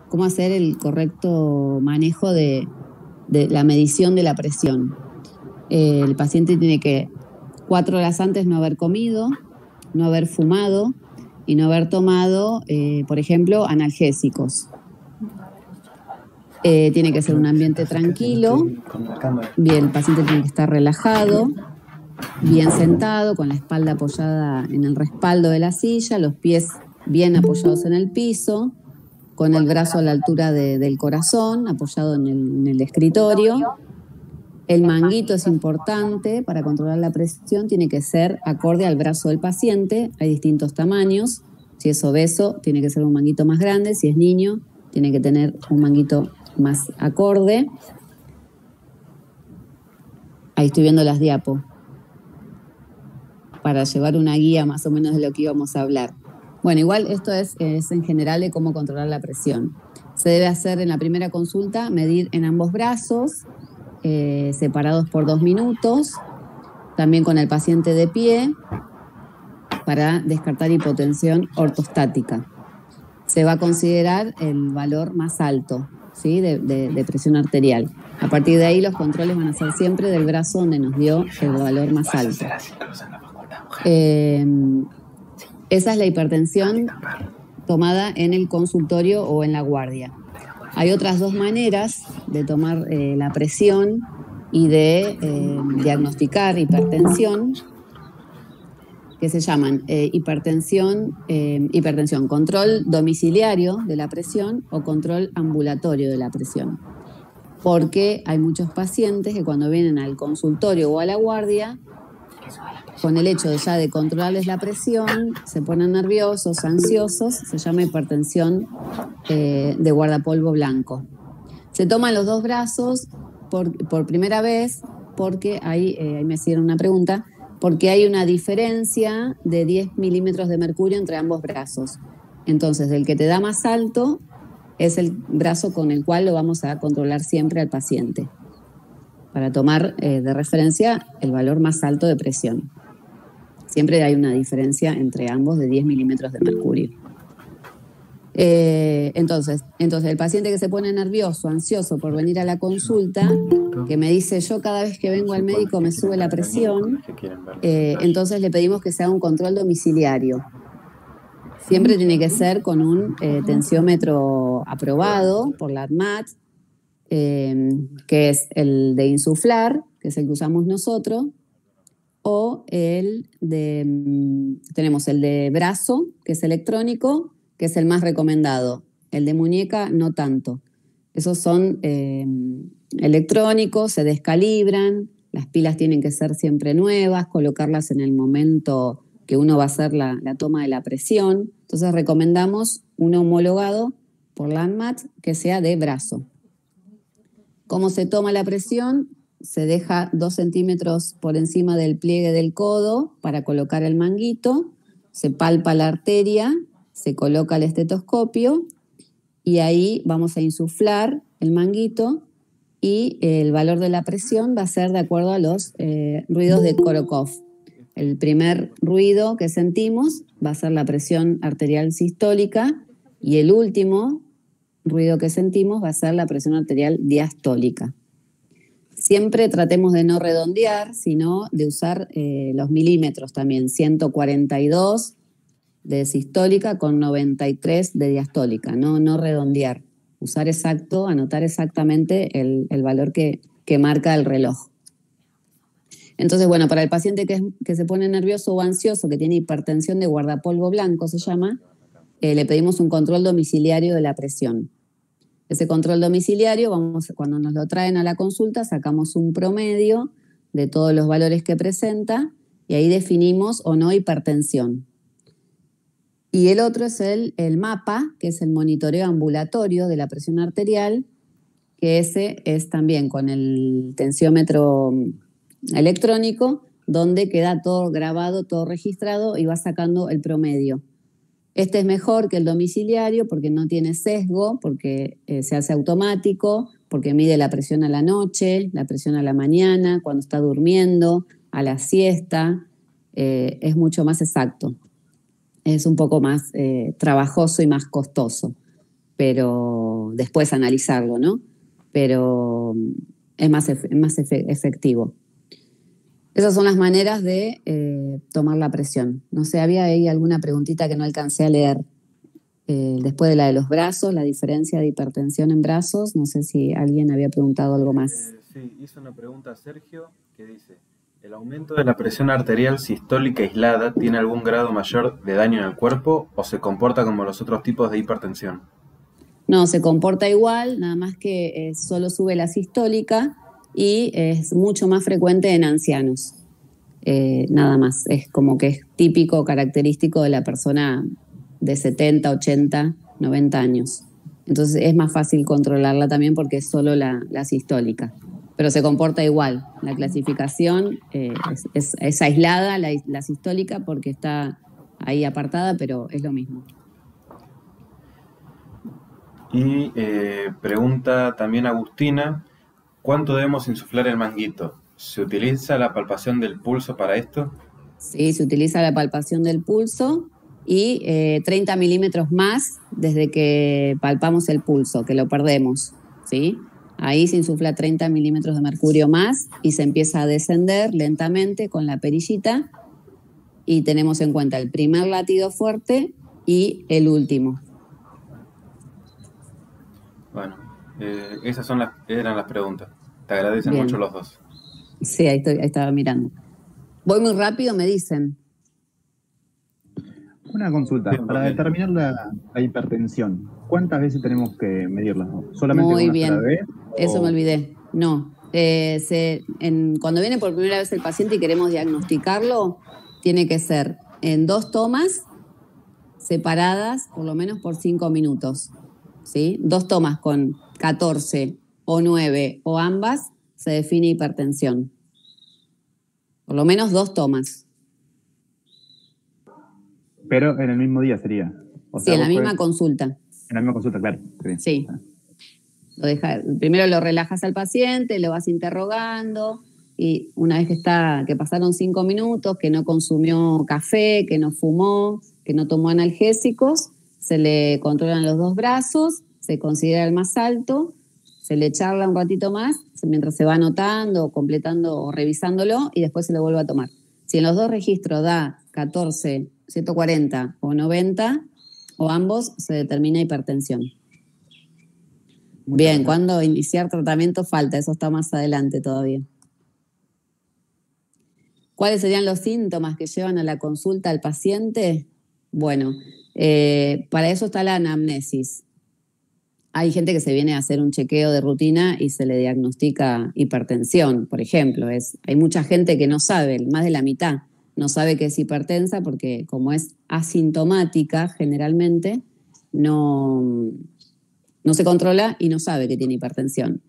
cómo hacer el correcto manejo de la medición de la presión. El paciente tiene que 4 horas antes no haber comido, no haber fumado y no haber tomado, por ejemplo, analgésicos. Tiene que ser un ambiente tranquilo, bien, el paciente tiene que estar relajado, bien sentado, con la espalda apoyada en el respaldo de la silla, los pies bien apoyados en el piso, con el brazo a la altura del corazón, apoyado en el escritorio. El manguito es importante para controlar la presión, tiene que ser acorde al brazo del paciente, hay distintos tamaños. Si es obeso, tiene que ser un manguito más grande, si es niño, tiene que tener un manguito más acorde. Ahí estoy viendo las diapos, para llevar una guía más o menos de lo que íbamos a hablar. Bueno, igual esto es en general de cómo controlar la presión. Se debe hacer en la primera consulta, medir en ambos brazos, separados por 2 minutos, también con el paciente de pie, para descartar hipotensión ortostática. Se va a considerar el valor más alto, ¿sí? de presión arterial. A partir de ahí los controles van a ser siempre del brazo donde nos dio el valor más alto. Esa es la hipertensión tomada en el consultorio o en la guardia. Hay otras 2 maneras de tomar la presión y de diagnosticar hipertensión, que se llaman hipertensión, control domiciliario de la presión o control ambulatorio de la presión. Porque hay muchos pacientes que cuando vienen al consultorio o a la guardia, con el hecho de controlarles la presión, se ponen nerviosos, ansiosos, se llama hipertensión de guardapolvo blanco. Se toman los 2 brazos por primera vez, porque ahí me hicieron una pregunta, porque hay una diferencia de 10 milímetros de mercurio entre ambos brazos. Entonces, el que te da más alto es el brazo con el cual lo vamos a controlar siempre al paciente, para tomar de referencia el valor más alto de presión. Siempre hay una diferencia entre ambos de 10 milímetros de mercurio. Entonces, el paciente que se pone nervioso, ansioso por venir a la consulta, que me dice, yo cada vez que vengo al médico me sube la presión, entonces le pedimos que se haga un control domiciliario. Siempre tiene que ser con un tensiómetro aprobado por la ADMAT, que es el de insuflar, que es el que usamos nosotros, o tenemos el de brazo, que es electrónico, que es el más recomendado. El de muñeca no tanto. Esos son electrónicos, se descalibran, las pilas tienen que ser siempre nuevas, colocarlas en el momento que uno va a hacer la toma de la presión. Entonces recomendamos uno homologado por la ANMAT que sea de brazo. ¿Cómo se toma la presión? Se deja 2 centímetros por encima del pliegue del codo para colocar el manguito, se palpa la arteria, se coloca el estetoscopio y ahí vamos a insuflar el manguito y el valor de la presión va a ser de acuerdo a los ruidos de Korokov. El primer ruido que sentimos va a ser la presión arterial sistólica y el último ruido que sentimos va a ser la presión arterial diastólica. Siempre tratemos de no redondear, sino de usar los milímetros también, 142 de sistólica con 93 de diastólica, no redondear, usar exacto, anotar exactamente el valor que marca el reloj. Entonces, bueno, para el paciente que se pone nervioso o ansioso, que tiene hipertensión de guardapolvo blanco, se llama, le pedimos un control domiciliario de la presión. Ese control domiciliario, cuando nos lo traen a la consulta, sacamos un promedio de todos los valores que presenta y ahí definimos o no hipertensión. Y el otro es el MAPA, que es el monitoreo ambulatorio de la presión arterial, que ese es también con el tensiómetro electrónico, donde queda todo grabado, todo registrado y va sacando el promedio. Este es mejor que el domiciliario porque no tiene sesgo, porque se hace automático, porque mide la presión a la noche, la presión a la mañana, cuando está durmiendo, a la siesta, es mucho más exacto. Es un poco más trabajoso y más costoso. pero después analizarlo, ¿no? Pero es más efectivo. Esas son las maneras de tomar la presión. No sé, había ahí alguna preguntita que no alcancé a leer. Después de la de los brazos, la diferencia de hipertensión en brazos, no sé si alguien había preguntado algo más. Sí, hizo una pregunta a Sergio que dice, ¿el aumento de la presión arterial sistólica aislada tiene algún grado mayor de daño en el cuerpo o se comporta como los otros tipos de hipertensión? No, se comporta igual, nada más que solo sube la sistólica y es mucho más frecuente en ancianos. Nada más, es como que es típico, característico de la persona de 70, 80, 90 años. Entonces es más fácil controlarla también porque es solo la sistólica. Pero se comporta igual. La clasificación es aislada, la sistólica, porque está ahí apartada, pero es lo mismo. Y pregunta también Agustina, ¿cuánto debemos insuflar el manguito? ¿Se utiliza la palpación del pulso para esto? Sí, se utiliza la palpación del pulso y 30 milímetros más desde que palpamos el pulso, que lo perdemos, ¿sí? Ahí se insufla 30 milímetros de mercurio más y se empieza a descender lentamente con la perillita y tenemos en cuenta el primer latido fuerte y el último. Bueno, esas eran las preguntas. Te agradecen Bien. mucho los dos. Sí, ahí estaba mirando. Voy muy rápido, me dicen. Una consulta, Bien, para bien. determinar la hipertensión, ¿cuántas veces tenemos que medirla? ¿Solamente Muy una sola bien, vez? eso me olvidé. No, cuando viene por primera vez el paciente y queremos diagnosticarlo, tiene que ser en 2 tomas separadas por lo menos por 5 minutos. ¿Sí? 2 tomas con 14 o 9 o ambas se define hipertensión. Por lo menos 2 tomas. Pero en el mismo día sería. O Sí, sea, en la misma en consulta. la misma consulta, claro. Sí. Primero lo relajas al paciente, lo vas interrogando y una vez que pasaron 5 minutos, que no consumió café, que no fumó, que no tomó analgésicos, se le controlan los 2 brazos, se considera el más alto, se le charla un ratito más mientras se va anotando, completando o revisándolo y después se lo vuelve a tomar. Si en los 2 registros da 14, 140 o 90 o ambos, se determina hipertensión. Bien, ¿cuándo iniciar tratamiento? Falta, eso está más adelante todavía. ¿Cuáles serían los síntomas que llevan a la consulta al paciente? Bueno, para eso está la anamnesis. Hay gente que se viene a hacer un chequeo de rutina y se le diagnostica hipertensión, por ejemplo. Hay mucha gente que no sabe, más de la mitad, no sabe que es hipertensa porque como es asintomática generalmente, no se controla y no sabe que tiene hipertensión.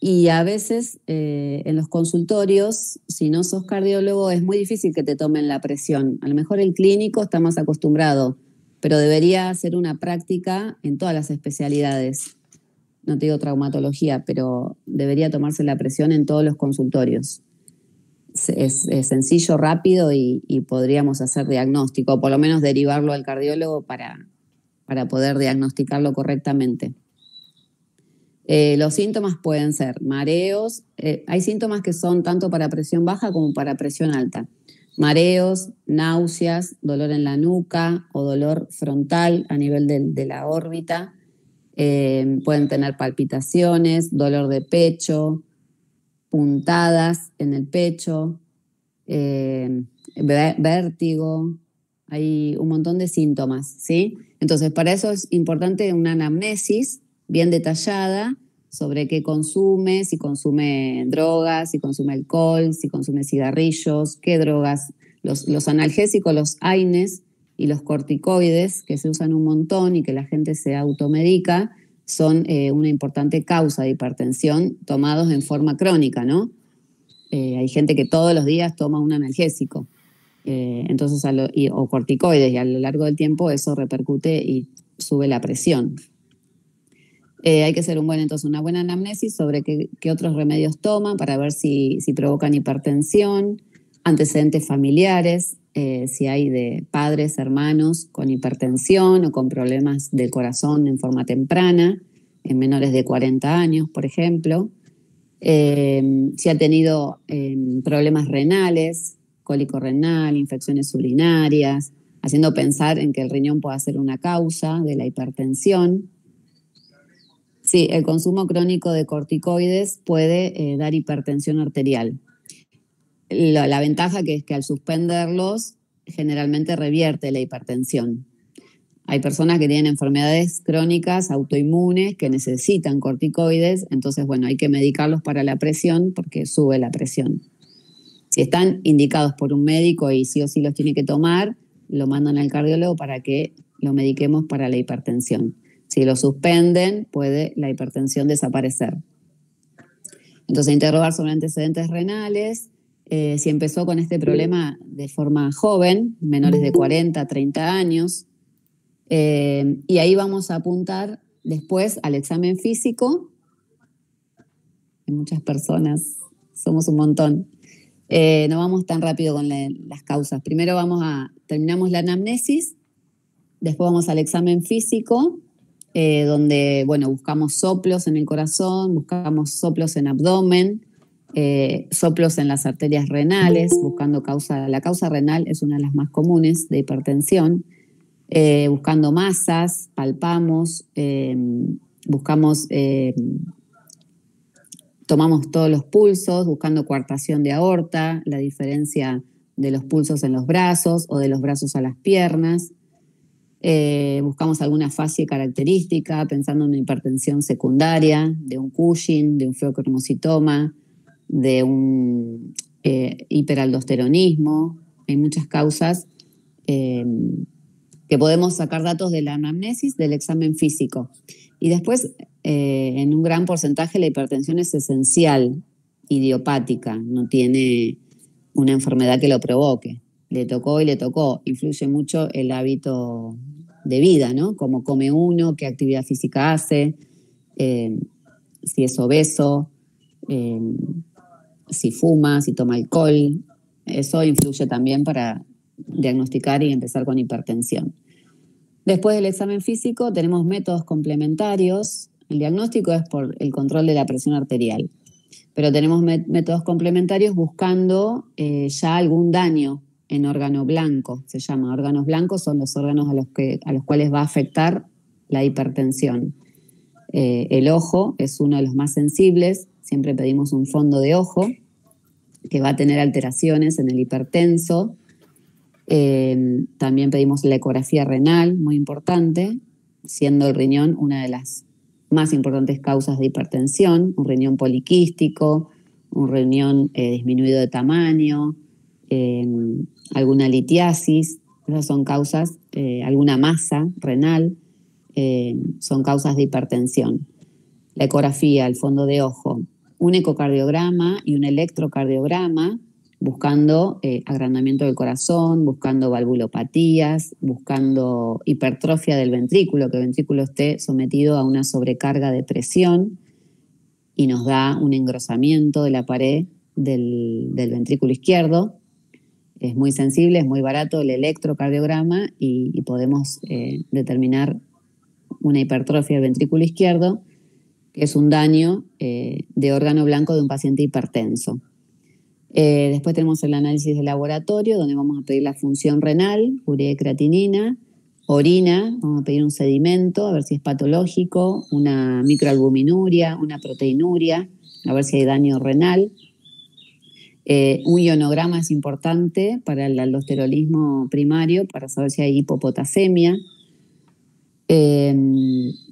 Y a veces en los consultorios, si no sos cardiólogo, es muy difícil que te tomen la presión. A lo mejor el clínico está más acostumbrado, pero debería ser una práctica en todas las especialidades. No te digo traumatología, pero debería tomarse la presión en todos los consultorios. Es sencillo, rápido y podríamos hacer diagnóstico, o por lo menos derivarlo al cardiólogo para poder diagnosticarlo correctamente. Los síntomas pueden ser mareos. Hay síntomas que son tanto para presión baja como para presión alta. Mareos, náuseas, dolor en la nuca o dolor frontal a nivel de la órbita. Pueden tener palpitaciones, dolor de pecho, puntadas en el pecho, vértigo. Hay un montón de síntomas, ¿sí? Entonces, para eso es importante una anamnesis bien detallada sobre qué consume, si consume drogas, si consume alcohol, si consume cigarrillos, qué drogas. Los analgésicos, los AINES y los corticoides, que se usan un montón y que la gente se automedica, son una importante causa de hipertensión tomados en forma crónica, ¿no? Hay gente que todos los días toma un analgésico. Entonces, o corticoides, y a lo largo del tiempo eso repercute y sube la presión. Hay que hacer una buena anamnesis sobre qué otros remedios toman para ver si provocan hipertensión, antecedentes familiares, si hay de padres, hermanos con hipertensión o con problemas del corazón en forma temprana, en menores de 40 años, por ejemplo. Si ha tenido problemas renales, cólico renal, infecciones urinarias, haciendo pensar en que el riñón pueda ser una causa de la hipertensión. Sí, el consumo crónico de corticoides puede dar hipertensión arterial. La ventaja que es que al suspenderlos generalmente revierte la hipertensión. Hay personas que tienen enfermedades crónicas autoinmunes que necesitan corticoides, entonces, bueno, hay que medicarlos para la presión porque sube la presión. Si están indicados por un médico y sí o sí los tiene que tomar, lo mandan al cardiólogo para que lo mediquemos para la hipertensión. Si lo suspenden, puede la hipertensión desaparecer. Entonces, interrogar sobre antecedentes renales. Si empezó con este problema de forma joven, menores de 40, 30 años, y ahí vamos a apuntar después al examen físico. Hay muchas personas, somos un montón. No vamos tan rápido con las causas. Primero terminamos la anamnesis, después vamos al examen físico, donde, bueno, buscamos soplos en el corazón, buscamos soplos en abdomen, soplos en las arterias renales, buscando la causa renal es una de las más comunes de hipertensión, buscando masas, palpamos, tomamos todos los pulsos, buscando coartación de aorta, la diferencia de los pulsos en los brazos o de los brazos a las piernas. Buscamos alguna fase característica, pensando en una hipertensión secundaria, de un Cushing, de un feocromocitoma, de un hiperaldosteronismo. Hay muchas causas que podemos sacar datos de la anamnesis, del examen físico. Y después, en un gran porcentaje, la hipertensión es esencial, idiopática, no tiene una enfermedad que lo provoque. Le tocó y le tocó. Influye mucho el hábito de vida, ¿no? Cómo come uno, qué actividad física hace, si es obeso, si fuma, si toma alcohol. Eso influye también para diagnosticar y empezar con hipertensión. Después del examen físico tenemos métodos complementarios. El diagnóstico es por el control de la presión arterial, pero tenemos métodos complementarios buscando ya algún daño en órgano blanco. Se llama órganos blancos, son los órganos a los cuales va a afectar la hipertensión. El ojo es uno de los más sensibles, siempre pedimos un fondo de ojo que va a tener alteraciones en el hipertenso. También pedimos la ecografía renal, muy importante, siendo el riñón una de las más importantes causas de hipertensión, un riñón poliquístico, un riñón disminuido de tamaño, alguna litiasis, esas son causas, alguna masa renal, son causas de hipertensión. La ecografía, el fondo de ojo, un ecocardiograma y un electrocardiograma, buscando agrandamiento del corazón, buscando valvulopatías, buscando hipertrofia del ventrículo, que el ventrículo esté sometido a una sobrecarga de presión y nos da un engrosamiento de la pared del ventrículo izquierdo. Es muy sensible, es muy barato el electrocardiograma y podemos determinar una hipertrofia del ventrículo izquierdo, que es un daño de órgano blanco de un paciente hipertenso. Después tenemos el análisis de laboratorio, donde vamos a pedir la función renal, urea y creatinina, orina, vamos a pedir un sedimento, a ver si es patológico, una microalbuminuria, una proteinuria, a ver si hay daño renal. Un ionograma es importante para el aldosteronismo primario, para saber si hay hipopotasemia.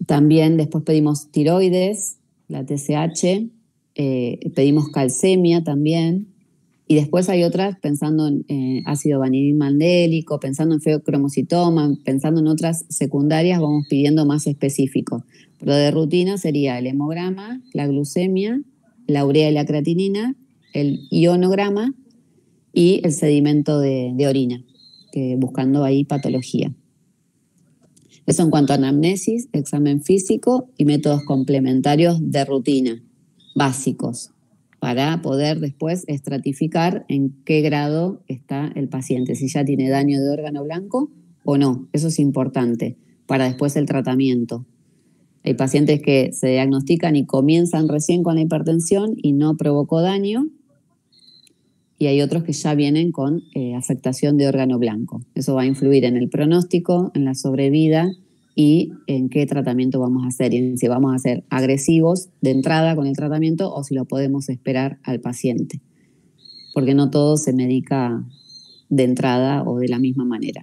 También después pedimos tiroides, la TSH, pedimos calcemia también. Y después hay otras, pensando en ácido vanillin-mandélico, pensando en feocromocitoma, pensando en otras secundarias, vamos pidiendo más específicos. Pero de rutina sería el hemograma, la glucemia, la urea y la creatinina, el ionograma y el sedimento de orina, buscando ahí patología. Eso en cuanto a anamnesis, examen físico y métodos complementarios de rutina, básicos, para poder después estratificar en qué grado está el paciente, si ya tiene daño de órgano blanco o no. Eso es importante para después el tratamiento. Hay pacientes que se diagnostican y comienzan recién con la hipertensión y no provocó daño, y hay otros que ya vienen con afectación de órgano blanco. Eso va a influir en el pronóstico, en la sobrevida y en qué tratamiento vamos a hacer, y en si vamos a ser agresivos de entrada con el tratamiento o si lo podemos esperar al paciente, porque no todo se medica de entrada o de la misma manera.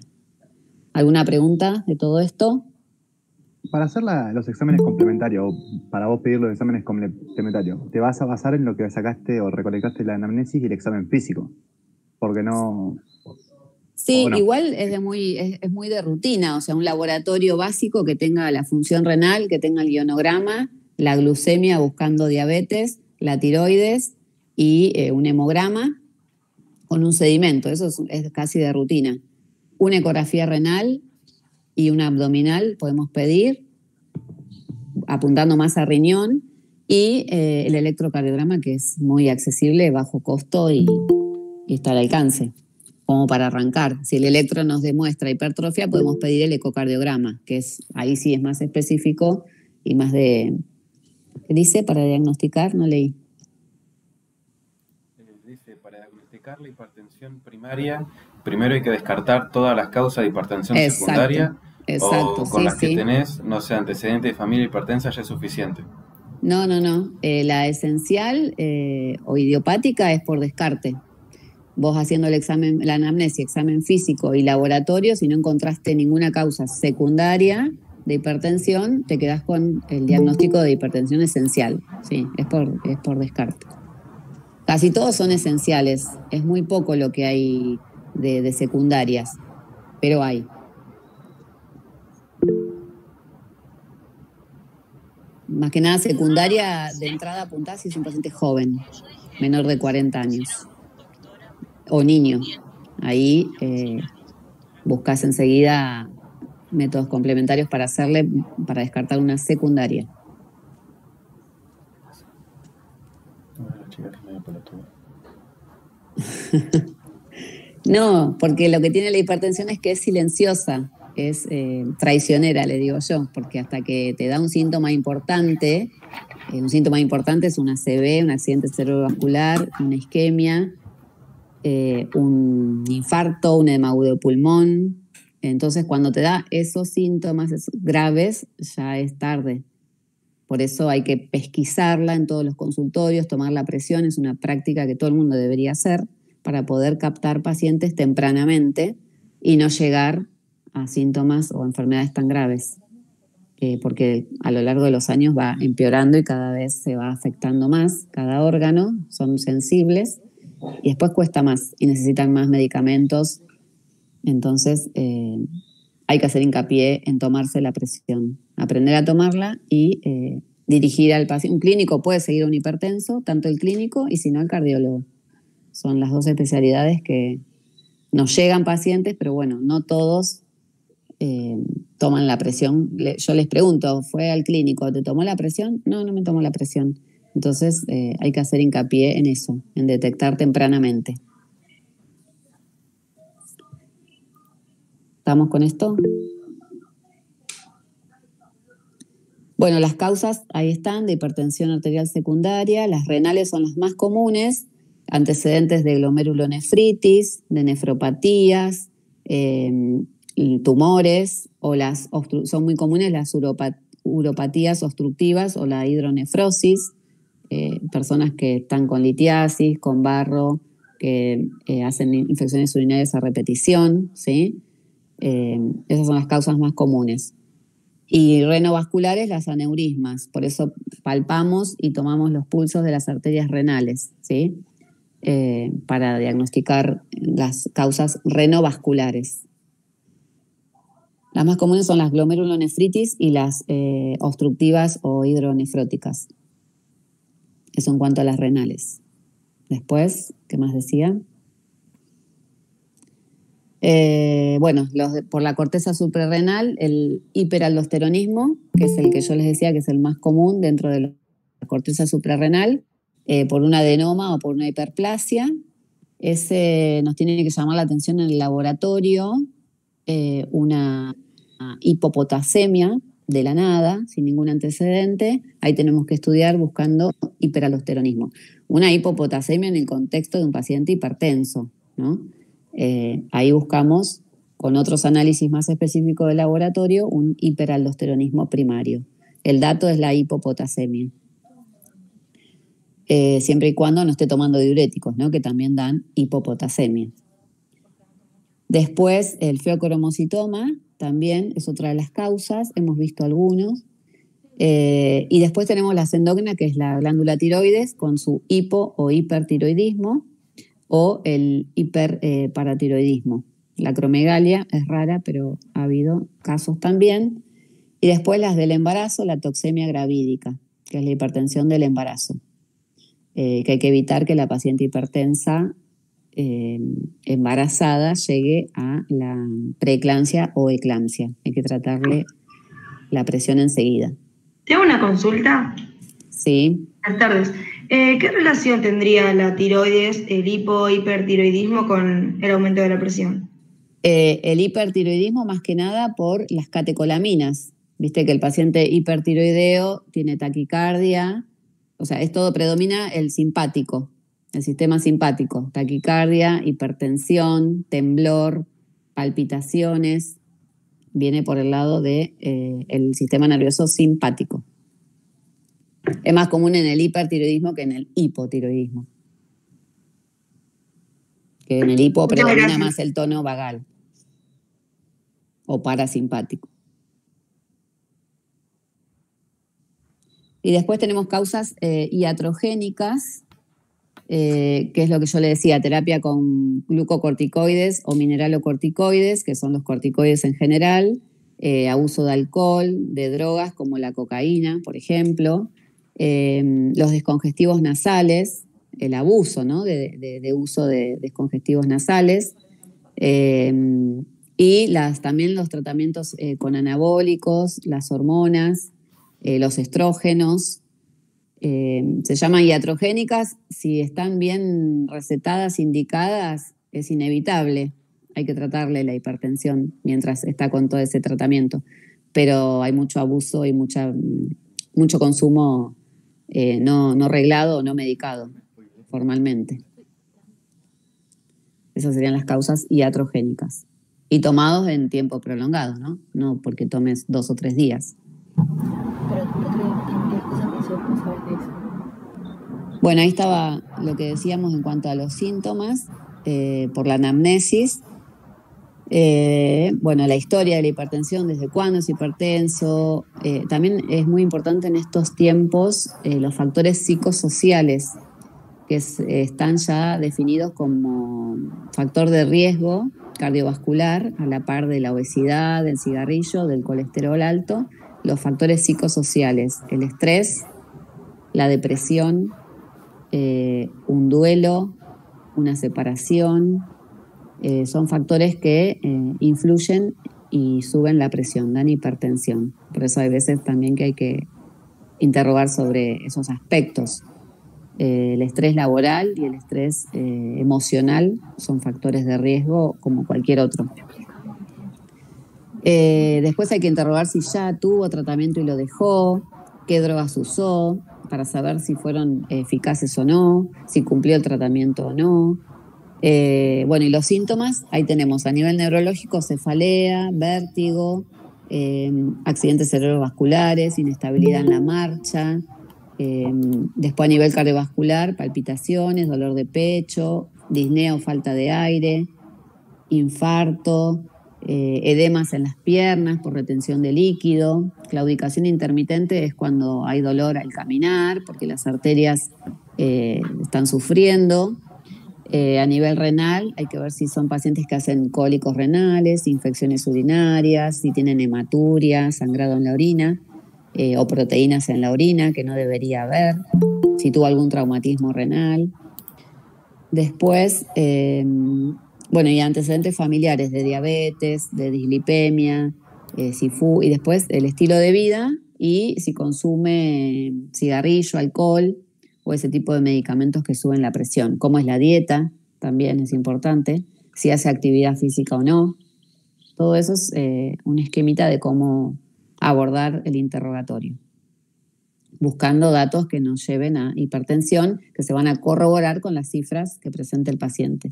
¿Alguna pregunta de todo esto? Para hacer los exámenes complementarios, o para vos pedir los exámenes complementarios, ¿te vas a basar en lo que sacaste o recolectaste la anamnesis y el examen físico? Porque no... Sí, no. Igual es muy de rutina, o sea, un laboratorio básico que tenga la función renal, que tenga el ionograma, la glucemia buscando diabetes, la tiroides y un hemograma con un sedimento. Eso es casi de rutina. Una ecografía renal y una abdominal podemos pedir, apuntando más a riñón, y el electrocardiograma, que es muy accesible, bajo costo y está al alcance, como para arrancar. Si el electro nos demuestra hipertrofia, podemos pedir el ecocardiograma, que ahí sí es más específico y más de... ¿Qué dice? Para diagnosticar, no leí. Dice, para diagnosticar la hipertensión primaria, primero hay que descartar todas las causas de hipertensión secundaria. Exacto, o con sí, las que sí. tenés, no sé, antecedente de familia hipertensa ya es suficiente. No. La esencial o idiopática es por descarte. Vos haciendo el examen, la anamnesis, examen físico y laboratorio, si no encontraste ninguna causa secundaria de hipertensión, te quedás con el diagnóstico de hipertensión esencial. Sí, es por descarte. Casi todos son esenciales. Es muy poco lo que hay de secundarias, pero hay. Más que nada secundaria, de entrada apuntás si es un paciente joven, menor de 40 años, o niño. Ahí buscás enseguida métodos complementarios para descartar una secundaria. No, porque lo que tiene la hipertensión es que es silenciosa, es traicionera, le digo yo, porque hasta que te da un síntoma importante es una ACV, un accidente cerebrovascular, una isquemia, un infarto, un edema agudo de pulmón. Entonces, cuando te da esos síntomas graves, ya es tarde. Por eso hay que pesquisarla en todos los consultorios, tomar la presión, es una práctica que todo el mundo debería hacer para poder captar pacientes tempranamente y no llegar a síntomas o enfermedades tan graves, porque a lo largo de los años va empeorando y cada vez se va afectando más cada órgano, son sensibles y después cuesta más y necesitan más medicamentos. Entonces hay que hacer hincapié en tomarse la presión, aprender a tomarla y dirigir al paciente. Un clínico puede seguir a un hipertenso, tanto el clínico y si no el cardiólogo. Son las dos especialidades que nos llegan pacientes, pero bueno, no todos toman la presión. Yo les pregunto, ¿fue al clínico? ¿Te tomó la presión? No me tomó la presión. Entonces hay que hacer hincapié en eso, en detectar tempranamente. ¿Estamos con esto? Bueno, las causas ahí están, de hipertensión arterial secundaria. Las renales son las más comunes, antecedentes de glomerulonefritis, de nefropatías, tumores, o son muy comunes las uropatías obstructivas o la hidronefrosis, personas que están con litiasis, con barro, que hacen infecciones urinarias a repetición, ¿sí? Esas son las causas más comunes. Y renovasculares, las aneurismas. Por eso palpamos y tomamos los pulsos de las arterias renales, ¿sí? Para diagnosticar las causas renovasculares. Las más comunes son las glomerulonefritis y las obstructivas o hidronefróticas. Eso en cuanto a las renales. Después, ¿qué más decía? Bueno, por la corteza suprarrenal, el hiperaldosteronismo, que es el que yo les decía que es el más común dentro de la corteza suprarrenal, por un adenoma o por una hiperplasia. Ese nos tiene que llamar la atención en el laboratorio, una hipopotasemia de la nada, sin ningún antecedente. Ahí tenemos que estudiar buscando hiperaldosteronismo. Una hipopotasemia en el contexto de un paciente hipertenso, ¿no? Ahí buscamos, con otros análisis más específicos del laboratorio, un hiperaldosteronismo primario. El dato es la hipopotasemia. Siempre y cuando no esté tomando diuréticos, ¿no? Que también dan hipopotasemia. Después, el feocromocitoma también es otra de las causas, hemos visto algunos. Y después tenemos la endógena, que es la glándula tiroides, con su hipo o hipertiroidismo, o el hiperparatiroidismo. La acromegalia es rara, pero ha habido casos también. Y después las del embarazo, la toxemia gravídica, que es la hipertensión del embarazo. Que hay que evitar que la paciente hipertensa embarazada llegue a la preeclampsia o eclampsia. Hay que tratarle la presión enseguida. ¿Tengo una consulta? Sí. Buenas tardes. ¿Qué relación tendría la tiroides, el hipertiroidismo con el aumento de la presión? El hipertiroidismo más que nada por las catecolaminas. Viste que el paciente hipertiroideo tiene taquicardia, o sea, predomina el simpático, el sistema simpático, taquicardia, hipertensión, temblor, palpitaciones, viene por el lado del sistema nervioso simpático. Es más común en el hipertiroidismo que en el hipotiroidismo. Que en el hipo predomina más el tono vagal o parasimpático. Y después tenemos causas iatrogénicas, que es lo que yo le decía, terapia con glucocorticoides o mineralocorticoides, que son los corticoides en general, abuso de alcohol, de drogas como la cocaína, por ejemplo, los descongestivos nasales, el abuso, ¿no? de uso de descongestivos nasales, y también los tratamientos con anabólicos, las hormonas, los estrógenos. Se llaman iatrogénicas, si están bien recetadas, indicadas, es inevitable. Hay que tratarle la hipertensión mientras está con todo ese tratamiento. Pero hay mucho abuso y mucho consumo no reglado o no medicado formalmente. Esas serían las causas iatrogénicas. Y tomados en tiempo prolongado, ¿no? No porque tomes 2 o 3 días. Bueno, ahí estaba lo que decíamos en cuanto a los síntomas, por la anamnesis. Bueno, la historia de la hipertensión, desde cuándo es hipertenso. También es muy importante en estos tiempos los factores psicosociales, que están ya definidos como factor de riesgo cardiovascular, a la par de la obesidad, del cigarrillo, del colesterol alto. Los factores psicosociales, el estrés, la depresión, un duelo, una separación, son factores que influyen y suben la presión, dan hipertensión. Por eso hay veces también que hay que interrogar sobre esos aspectos. El estrés laboral y el estrés emocional son factores de riesgo como cualquier otro. Después hay que interrogar si ya tuvo tratamiento y lo dejó, qué drogas usó, para saber si fueron eficaces o no, si cumplió el tratamiento o no. Bueno, y los síntomas, ahí tenemos a nivel neurológico cefalea, vértigo, accidentes cerebrovasculares, inestabilidad en la marcha. Después a nivel cardiovascular, palpitaciones, dolor de pecho, disnea o falta de aire, infarto, edemas en las piernas por retención de líquido. Claudicación intermitente es cuando hay dolor al caminar porque las arterias están sufriendo. A nivel renal hay que ver si son pacientes que hacen cólicos renales, infecciones urinarias, si tienen hematuria, sangrado en la orina, o proteínas en la orina que no debería haber, si tuvo algún traumatismo renal. Después, bueno, y antecedentes familiares de diabetes, de dislipemia, y después el estilo de vida y si consume cigarrillo, alcohol o ese tipo de medicamentos que suben la presión. Cómo es la dieta, también es importante, si hace actividad física o no. Todo eso es un esquemita de cómo abordar el interrogatorio, buscando datos que nos lleven a hipertensión, que se van a corroborar con las cifras que presenta el paciente.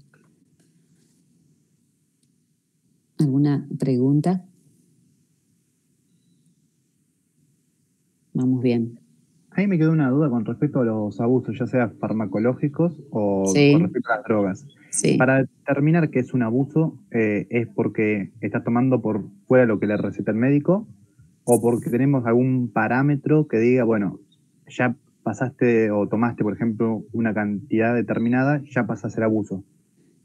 ¿Alguna pregunta? Vamos bien. Ahí me quedó una duda con respecto a los abusos, ya sea farmacológicos o Sí. con respecto a las drogas. Sí. Para determinar qué es un abuso, ¿es porque estás tomando por fuera lo que le receta el médico o porque tenemos algún parámetro que diga, bueno, ya pasaste o tomaste, por ejemplo, una cantidad determinada, ya pasa a ser abuso?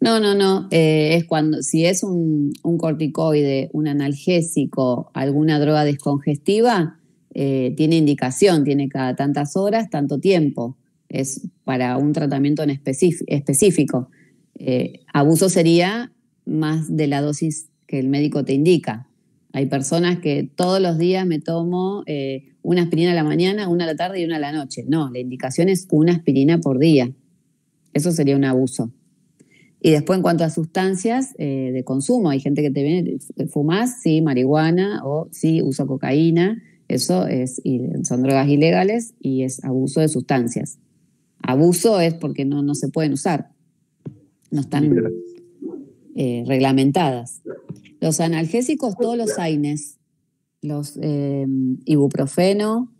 No. Es cuando, si es un corticoide, un analgésico, alguna droga descongestiva, tiene indicación, tiene cada tantas horas, tanto tiempo. Es para un tratamiento en específico. Abuso sería más de la dosis que el médico te indica. Hay personas que todos los días me tomo una aspirina a la mañana, una a la tarde y una a la noche. No, la indicación es una aspirina por día. Eso sería un abuso. Y después en cuanto a sustancias de consumo, hay gente que te viene, ¿fumás? Sí, marihuana o sí, uso cocaína. Eso son drogas ilegales y es abuso de sustancias. Abuso es porque no se pueden usar. No están reglamentadas. Los analgésicos, todos los AINES, los ibuprofeno,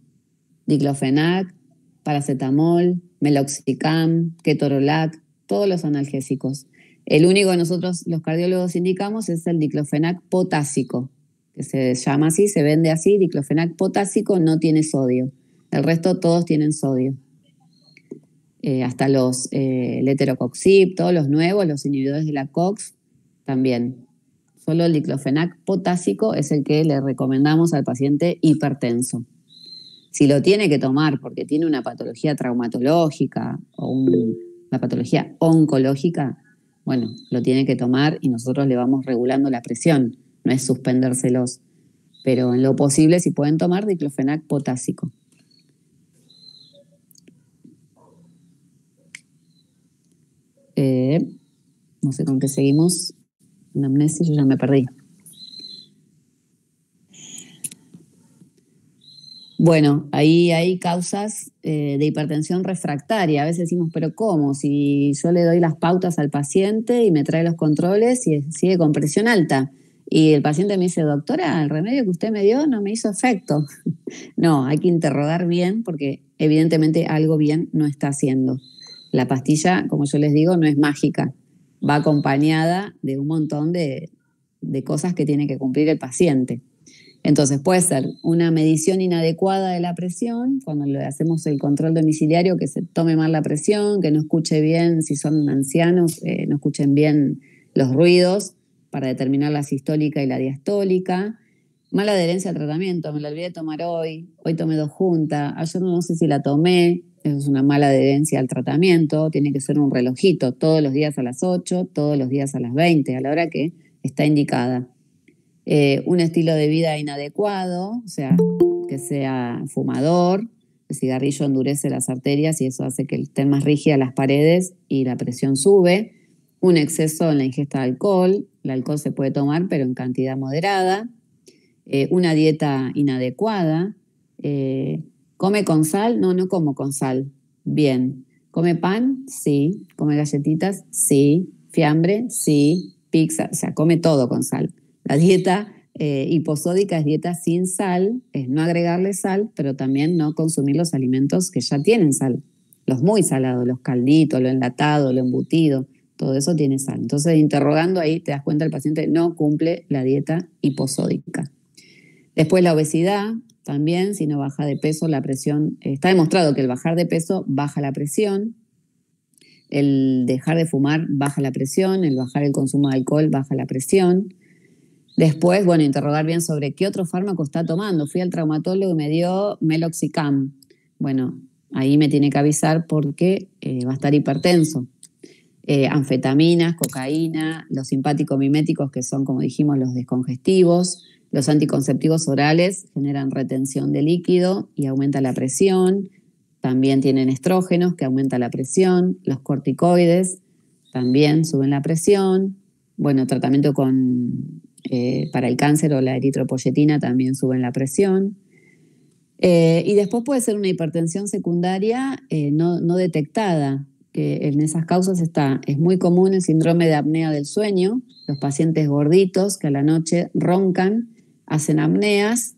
diclofenac, paracetamol, meloxicam, ketorolac, todos los analgésicos. El único que nosotros los cardiólogos indicamos es el diclofenac potásico, que se llama así, se vende así, diclofenac potásico, no tiene sodio. El resto todos tienen sodio. Hasta los leterocoxib, todos los nuevos, los inhibidores de la COX, también. Solo el diclofenac potásico es el que le recomendamos al paciente hipertenso. Si lo tiene que tomar porque tiene una patología traumatológica o una patología oncológica, bueno, lo tiene que tomar y nosotros le vamos regulando la presión, no es suspendérselos. Pero en lo posible, si pueden tomar diclofenac potásico. No sé con qué seguimos. Anamnesis, yo ya me perdí. Bueno, ahí hay causas de hipertensión refractaria. A veces decimos, pero ¿cómo? Si yo le doy las pautas al paciente y me trae los controles y sigue con presión alta. Y el paciente me dice, doctora, el remedio que usted me dio no me hizo efecto. No, hay que interrogar bien porque evidentemente algo bien no está haciendo. La pastilla, como yo les digo, no es mágica. Va acompañada de un montón de cosas que tiene que cumplir el paciente. Entonces puede ser una medición inadecuada de la presión, cuando le hacemos el control domiciliario, que se tome mal la presión, que no escuche bien, si son ancianos, no escuchen bien los ruidos para determinar la sistólica y la diastólica. Mala adherencia al tratamiento, me la olvidé de tomar hoy tomé 2 juntas, ayer no sé si la tomé, eso es una mala adherencia al tratamiento, tiene que ser un relojito, todos los días a las 8, todos los días a las 20, a la hora que está indicada. Un estilo de vida inadecuado, o sea, que sea fumador, el cigarrillo endurece las arterias y eso hace que estén más rígidas las paredes y la presión sube. Un exceso en la ingesta de alcohol, el alcohol se puede tomar pero en cantidad moderada. Una dieta inadecuada. ¿Come con sal? No como con sal. Bien. ¿Come pan? Sí. ¿Come galletitas? Sí. ¿Fiambre? Sí. Pizza, o sea, come todo con sal. La dieta hiposódica es dieta sin sal, es no agregarle sal, pero también no consumir los alimentos que ya tienen sal. Los muy salados, los calditos, lo enlatado, lo embutido, todo eso tiene sal. Entonces, interrogando ahí, te das cuenta el paciente no cumple la dieta hiposódica. Después la obesidad, también, si no baja de peso, la presión, está demostrado que el bajar de peso baja la presión, el dejar de fumar baja la presión, el bajar el consumo de alcohol baja la presión. Después, bueno, interrogar bien sobre qué otro fármaco está tomando. Fui al traumatólogo y me dio meloxicam. Bueno, ahí me tiene que avisar porque va a estar hipertenso. Anfetaminas, cocaína, los simpático-miméticos, que son, como dijimos, los descongestivos. Los anticonceptivos orales generan retención de líquido y aumenta la presión. también tienen estrógenos, que aumenta la presión. Los corticoides también suben la presión. Bueno, tratamiento para el cáncer o la eritropoyetina también suben la presión. Y después puede ser una hipertensión secundaria no detectada, que en esas causas es muy común el síndrome de apnea del sueño, los pacientes gorditos que a la noche roncan, hacen apneas,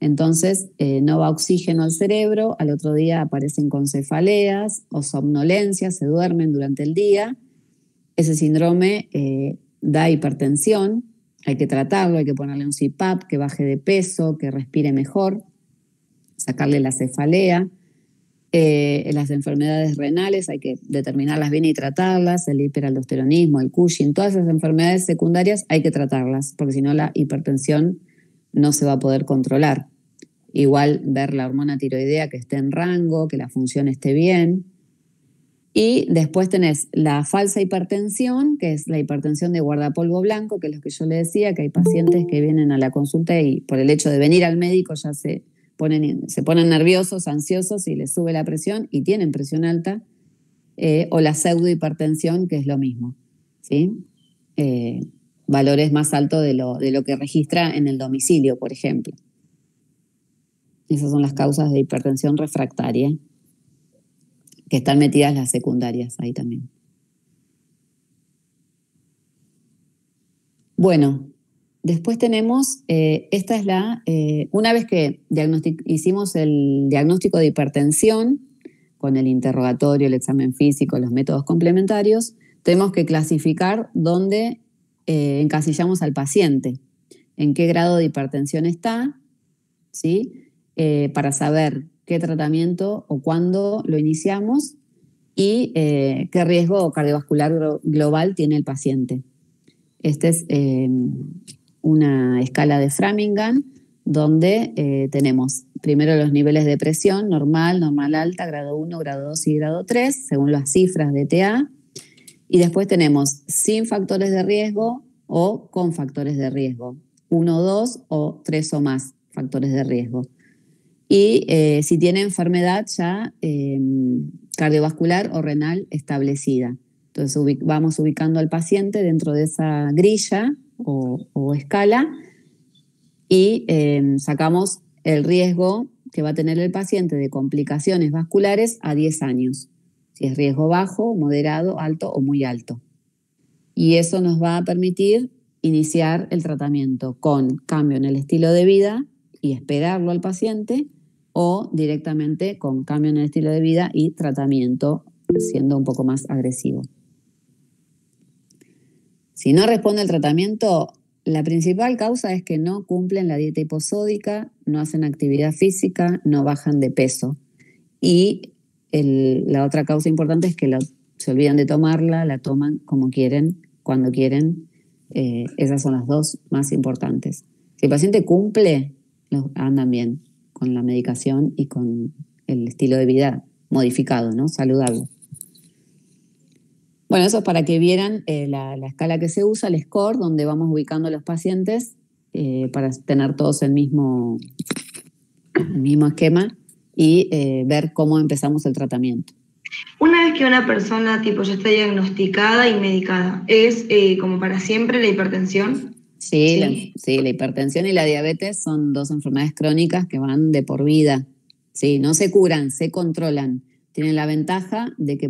entonces no va oxígeno al cerebro, al otro día aparecen con cefaleas o somnolencias, se duermen durante el día. Ese síndrome da hipertensión, hay que tratarlo, hay que ponerle un CPAP, que baje de peso, que respire mejor, sacarle la cefalea. Las enfermedades renales hay que determinarlas bien y tratarlas, el hiperaldosteronismo, el Cushing, todas esas enfermedades secundarias hay que tratarlas, porque si no la hipertensión no se va a poder controlar. Igual ver la hormona tiroidea que esté en rango, que la función esté bien. Y después tenés la falsa hipertensión, que es la hipertensión de guardapolvo blanco, que es lo que yo le decía, que hay pacientes que vienen a la consulta y por el hecho de venir al médico ya se ponen nerviosos, ansiosos y les sube la presión y tienen presión alta, o la pseudohipertensión, que es lo mismo, ¿sí? Valores más altos de lo que registra en el domicilio, por ejemplo. Esas son las causas de hipertensión refractaria, que están metidas las secundarias ahí también. Bueno, después tenemos, esta es una vez que hicimos el diagnóstico de hipertensión, con el interrogatorio, el examen físico, los métodos complementarios, tenemos que clasificar dónde encasillamos al paciente, en qué grado de hipertensión está, ¿sí? Para saber qué tratamiento o cuándo lo iniciamos y qué riesgo cardiovascular global tiene el paciente. Esta es una escala de Framingham donde tenemos primero los niveles de presión, normal, normal alta, grado 1, grado 2 y grado 3, según las cifras de TA. Y después tenemos sin factores de riesgo o con factores de riesgo, 1, 2 o 3 o más factores de riesgo. Y si tiene enfermedad ya cardiovascular o renal establecida. Entonces vamos ubicando al paciente dentro de esa grilla o escala y sacamos el riesgo que va a tener el paciente de complicaciones vasculares a 10 años. Si es riesgo bajo, moderado, alto o muy alto. Y eso nos va a permitir iniciar el tratamiento con cambio en el estilo de vida y esperarlo al paciente, o directamente con cambio en el estilo de vida y tratamiento siendo un poco más agresivo. Si no responde al tratamiento, la principal causa es que no cumplen la dieta hiposódica, no hacen actividad física, no bajan de peso. Y la otra causa importante es que se olvidan de tomarla, la toman como quieren, cuando quieren. Esas son las dos más importantes. Si el paciente cumple, andan bien con la medicación y con el estilo de vida modificado, ¿no? Saludable. Bueno, eso es para que vieran la escala que se usa, el score, donde vamos ubicando a los pacientes para tener todos el mismo esquema y ver cómo empezamos el tratamiento. Una vez que una persona ya está diagnosticada y medicada, ¿es como para siempre la hipertensión? Sí, la hipertensión y la diabetes son dos enfermedades crónicas que van de por vida. Sí, no se curan, se controlan. Tienen la ventaja de que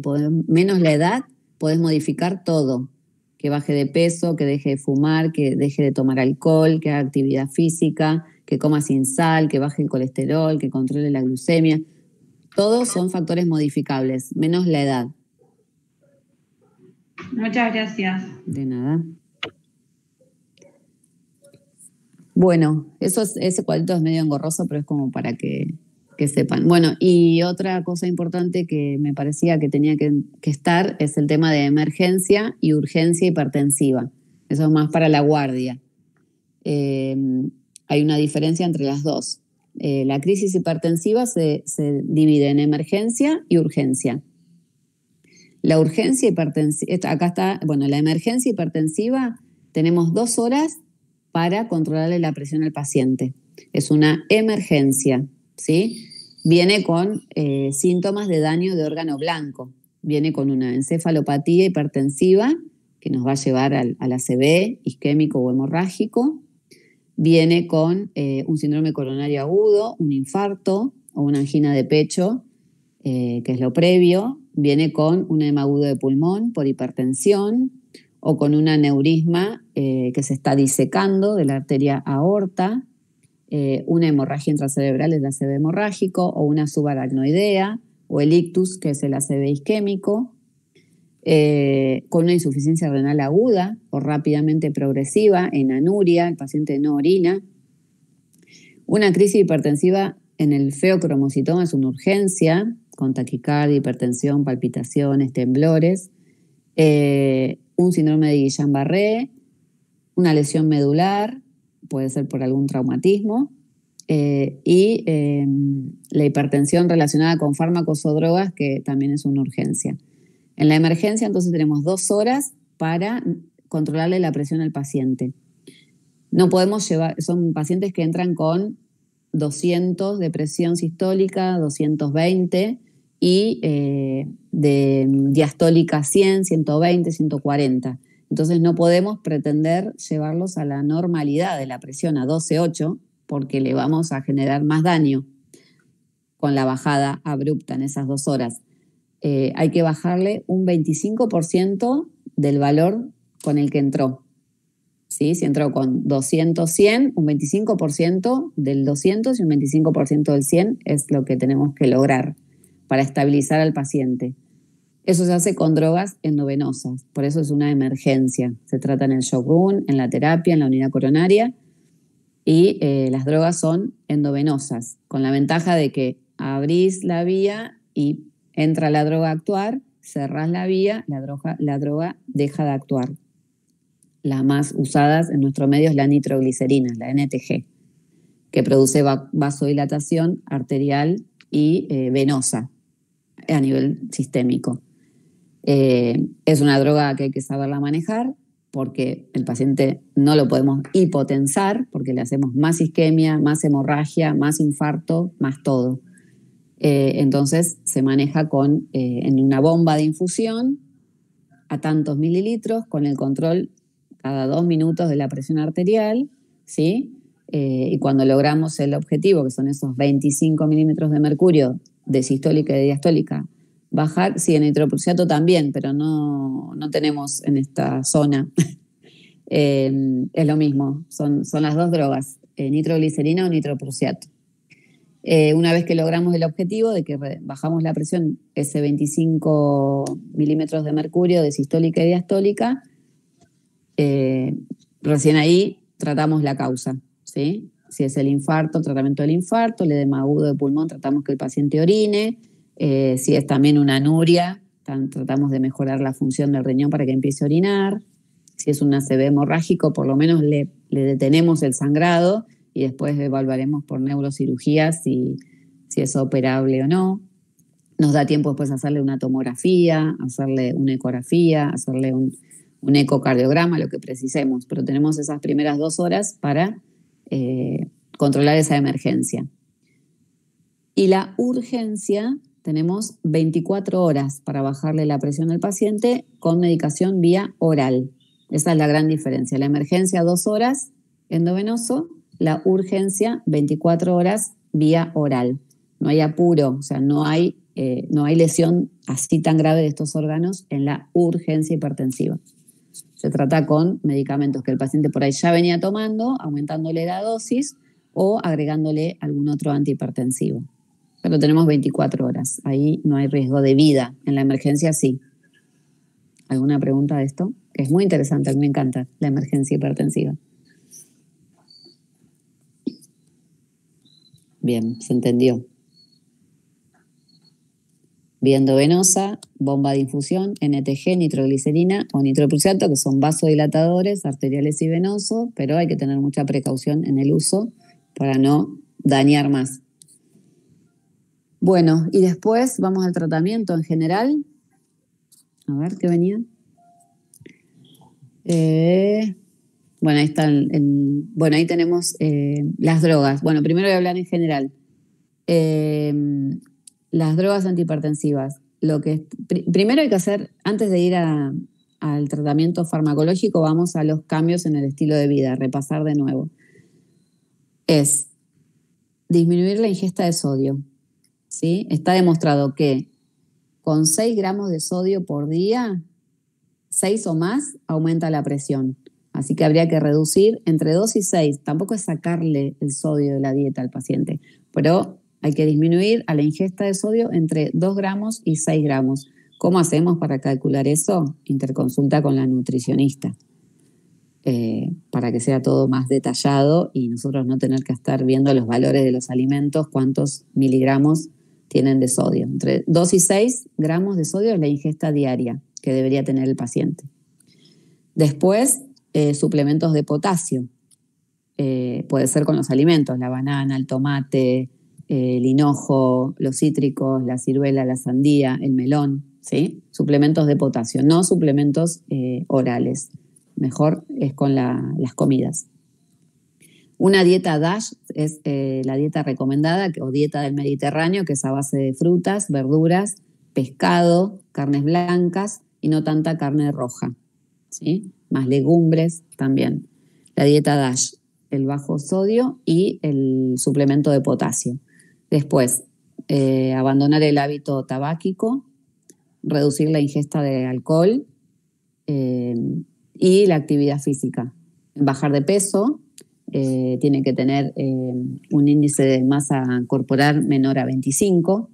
menos la edad, podés modificar todo. Que baje de peso, que deje de fumar, que deje de tomar alcohol, que haga actividad física, que coma sin sal, que baje el colesterol, que controle la glucemia. Todos son factores modificables, menos la edad. Muchas gracias. De nada. Bueno, ese cuadrito es medio engorroso, pero es como para que sepan. Bueno, y otra cosa importante que me parecía que tenía que estar es el tema de emergencia y urgencia hipertensiva. Eso es más para la guardia. Hay una diferencia entre las dos. La crisis hipertensiva se divide en emergencia y urgencia. La urgencia hipertensiva, acá está, bueno, la emergencia hipertensiva, tenemos 2 horas para controlarle la presión al paciente. Es una emergencia, ¿sí? viene con síntomas de daño de órgano blanco. Viene con una encefalopatía hipertensiva que nos va a llevar al ACV isquémico o hemorrágico. Viene con un síndrome coronario agudo, un infarto o una angina de pecho, que es lo previo. Viene con un edema agudo de pulmón por hipertensión o con un aneurisma que se está disecando de la arteria aorta, una hemorragia intracerebral, el ACV hemorrágico, o una subaracnoidea, o el ictus, que es el ACV isquémico, con una insuficiencia renal aguda o rápidamente progresiva, en anuria, el paciente no orina. Una crisis hipertensiva en el feocromocitoma es una urgencia, con taquicardia, hipertensión, palpitaciones, temblores. Un síndrome de Guillain-Barré, una lesión medular, puede ser por algún traumatismo, y la hipertensión relacionada con fármacos o drogas, que también es una urgencia. En la emergencia, entonces, tenemos 2 horas para controlarle la presión al paciente. No podemos llevar, son pacientes que entran con 200 de presión sistólica, 220, y de diastólica 100, 120, 140. Entonces no podemos pretender llevarlos a la normalidad de la presión, a 12,8, porque le vamos a generar más daño con la bajada abrupta en esas 2 horas. Hay que bajarle un 25% del valor con el que entró. ¿Sí? Si entró con 200, 100, un 25% del 200 y un 25% del 100 es lo que tenemos que lograr para estabilizar al paciente. Eso se hace con drogas endovenosas, por eso es una emergencia. Se trata en el shock room, en la terapia, en la unidad coronaria, y las drogas son endovenosas, con la ventaja de que abrís la vía y entra la droga a actuar, cerrás la vía, la droga deja de actuar. Las más usadas en nuestro medio es la nitroglicerina, la NTG, que produce vasodilatación arterial y venosa a nivel sistémico. Es una droga que hay que saberla manejar porque el paciente no lo podemos hipotensar porque le hacemos más isquemia, más hemorragia, más infarto, más todo. Entonces se maneja en una bomba de infusión a tantos mililitros con el control cada 2 minutos de la presión arterial, ¿sí? Y cuando logramos el objetivo, que son esos 25 milímetros de mercurio de sistólica y de diastólica, bajar, sí, en nitroprusiato también, pero no tenemos en esta zona. Es lo mismo, son las 2 drogas, nitroglicerina o nitroprusiato. Una vez que logramos el objetivo de que bajamos la presión, ese 25 milímetros de mercurio de sistólica y diastólica, recién ahí tratamos la causa, ¿sí? Si es el infarto, tratamiento del infarto, el edema agudo de pulmón, tratamos que el paciente orine. Si es también una anuria, tratamos de mejorar la función del riñón para que empiece a orinar. Si es un ACV hemorrágico, por lo menos le detenemos el sangrado y después evaluaremos por neurocirugía si es operable o no. Nos da tiempo después hacerle una tomografía, hacerle una ecografía, hacerle un ecocardiograma, lo que precisemos, pero tenemos esas primeras 2 horas para controlar esa emergencia. Y la urgencia, tenemos 24 horas para bajarle la presión al paciente con medicación vía oral. Esa es la gran diferencia. La emergencia 2 horas endovenoso, la urgencia 24 horas vía oral. No hay apuro, o sea, no hay lesión así tan grave de estos órganos en la urgencia hipertensiva. Se trata con medicamentos que el paciente por ahí ya venía tomando, aumentándole la dosis o agregándole algún otro antihipertensivo. Pero tenemos 24 horas, ahí no hay riesgo de vida, en la emergencia sí. ¿Alguna pregunta de esto? Es muy interesante, a mí me encanta la emergencia hipertensiva. Bien, se entendió. Vía endovenosa, bomba de infusión, NTG, nitroglicerina o nitroprusiato, que son vasodilatadores arteriales y venosos, pero hay que tener mucha precaución en el uso para no dañar más. Bueno, y después vamos al tratamiento en general. A ver, ¿qué venía? Bueno, ahí está bueno, ahí tenemos las drogas. Bueno, primero voy a hablar en general. Las drogas antihipertensivas. Primero hay que hacer, antes de ir al tratamiento farmacológico, vamos a los cambios en el estilo de vida, repasar de nuevo. Es disminuir la ingesta de sodio, ¿sí? Está demostrado que con 6 gramos de sodio por día, 6 o más, aumenta la presión. Así que habría que reducir entre 2 y 6. Tampoco es sacarle el sodio de la dieta al paciente, pero hay que disminuir a la ingesta de sodio entre 2 gramos y 6 gramos. ¿Cómo hacemos para calcular eso? Interconsulta con la nutricionista, para que sea todo más detallado y nosotros no tener que estar viendo los valores de los alimentos, cuántos miligramos tienen de sodio. Entre 2 y 6 gramos de sodio es la ingesta diaria que debería tener el paciente. Después, suplementos de potasio. Puede ser con los alimentos, la banana, el tomate, el hinojo, los cítricos, la ciruela, la sandía, el melón, ¿sí? Suplementos de potasio, no suplementos orales. Mejor es con las comidas. Una dieta DASH es la dieta recomendada o dieta del Mediterráneo, que es a base de frutas, verduras, pescado, carnes blancas y no tanta carne roja, ¿sí? Más legumbres también. La dieta DASH, el bajo sodio y el suplemento de potasio. Después, abandonar el hábito tabáquico, reducir la ingesta de alcohol y la actividad física. Bajar de peso, tiene que tener un índice de masa corporal menor a 25.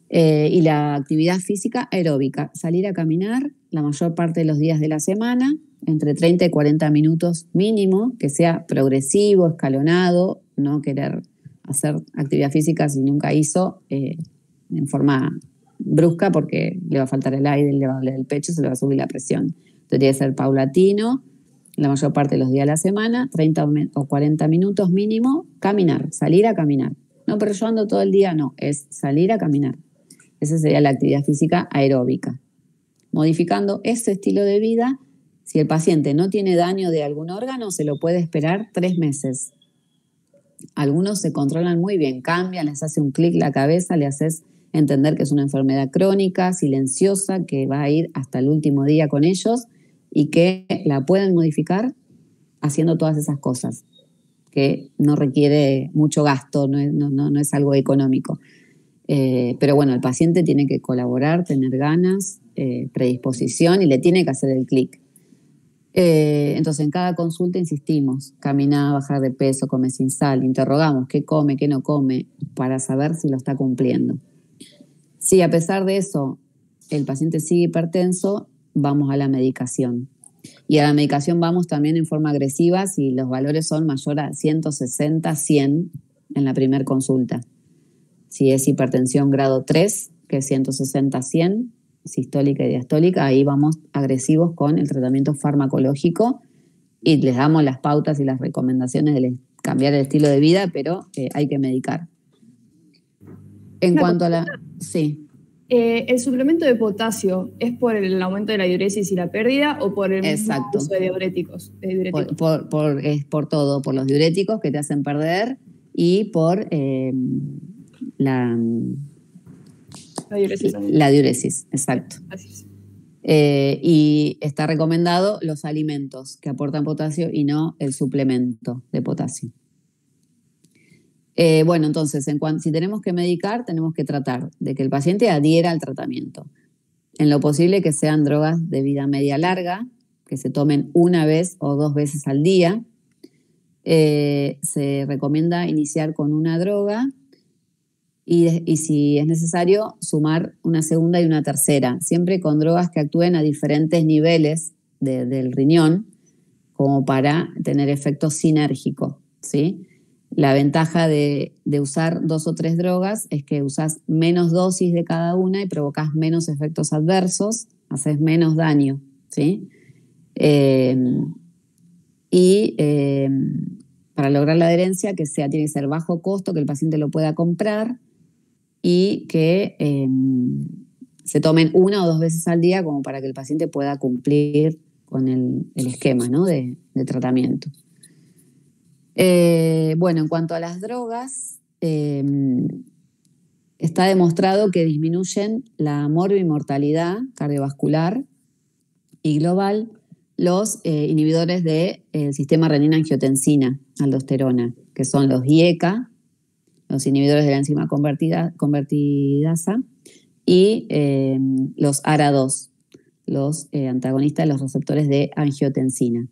Y la actividad física aeróbica, salir a caminar la mayor parte de los días de la semana, entre 30 y 40 minutos mínimo, que sea progresivo, escalonado, no querer hacer actividad física si nunca hizo en forma brusca porque le va a faltar el aire, le va a doler el pecho, se le va a subir la presión. Debería ser paulatino, la mayor parte de los días de la semana, 30 o 40 minutos mínimo, caminar, salir a caminar. No, pero yo ando todo el día, no, es salir a caminar. Esa sería la actividad física aeróbica. Modificando ese estilo de vida, si el paciente no tiene daño de algún órgano, se lo puede esperar 3 meses. Algunos se controlan muy bien, cambian, les hace un clic la cabeza, le haces entender que es una enfermedad crónica, silenciosa, que va a ir hasta el último día con ellos y que la pueden modificar haciendo todas esas cosas, que no requiere mucho gasto, no es algo económico. Pero bueno, el paciente tiene que colaborar, tener ganas, predisposición y le tiene que hacer el clic. Entonces, en cada consulta insistimos, caminar, bajar de peso, come sin sal, interrogamos qué come, qué no come, para saber si lo está cumpliendo. Si a pesar de eso el paciente sigue hipertenso, vamos a la medicación. Y a la medicación vamos también en forma agresiva si los valores son mayor a 160, 100 en la primera consulta. Si es hipertensión grado 3, que es 160, 100, sistólica y diastólica, ahí vamos agresivos con el tratamiento farmacológico y les damos las pautas y las recomendaciones de cambiar el estilo de vida, pero hay que medicar. En cuanto a la... Sí. ¿El suplemento de potasio es por el aumento de la diuresis y la pérdida o por el mismo uso de diuréticos? Es por todo, por los diuréticos que te hacen perder y por la diuresis. La diuresis, exacto. Así es. Y está recomendado los alimentos que aportan potasio y no el suplemento de potasio. Bueno, entonces, si tenemos que medicar, tenemos que tratar de que el paciente adhiera al tratamiento. En lo posible que sean drogas de vida media larga, que se tomen 1 vez o 2 veces al día. Se recomienda iniciar con una droga y si es necesario, sumar una segunda y una tercera, siempre con drogas que actúen a diferentes niveles del riñón, como para tener efecto sinérgico, ¿sí? La ventaja de usar 2 o 3 drogas es que usás menos dosis de cada una y provocás menos efectos adversos, haces menos daño, ¿sí? Para lograr la adherencia, tiene que ser bajo costo, que el paciente lo pueda comprar y que se tomen 1 o 2 veces al día como para que el paciente pueda cumplir con el esquema, ¿no? de tratamiento. Bueno, en cuanto a las drogas, está demostrado que disminuyen la morbimortalidad cardiovascular y global los inhibidores del sistema renina-angiotensina, aldosterona, que son los IECA, los inhibidores de la enzima convertidasa, y los ARA2, los antagonistas de los receptores de angiotensina.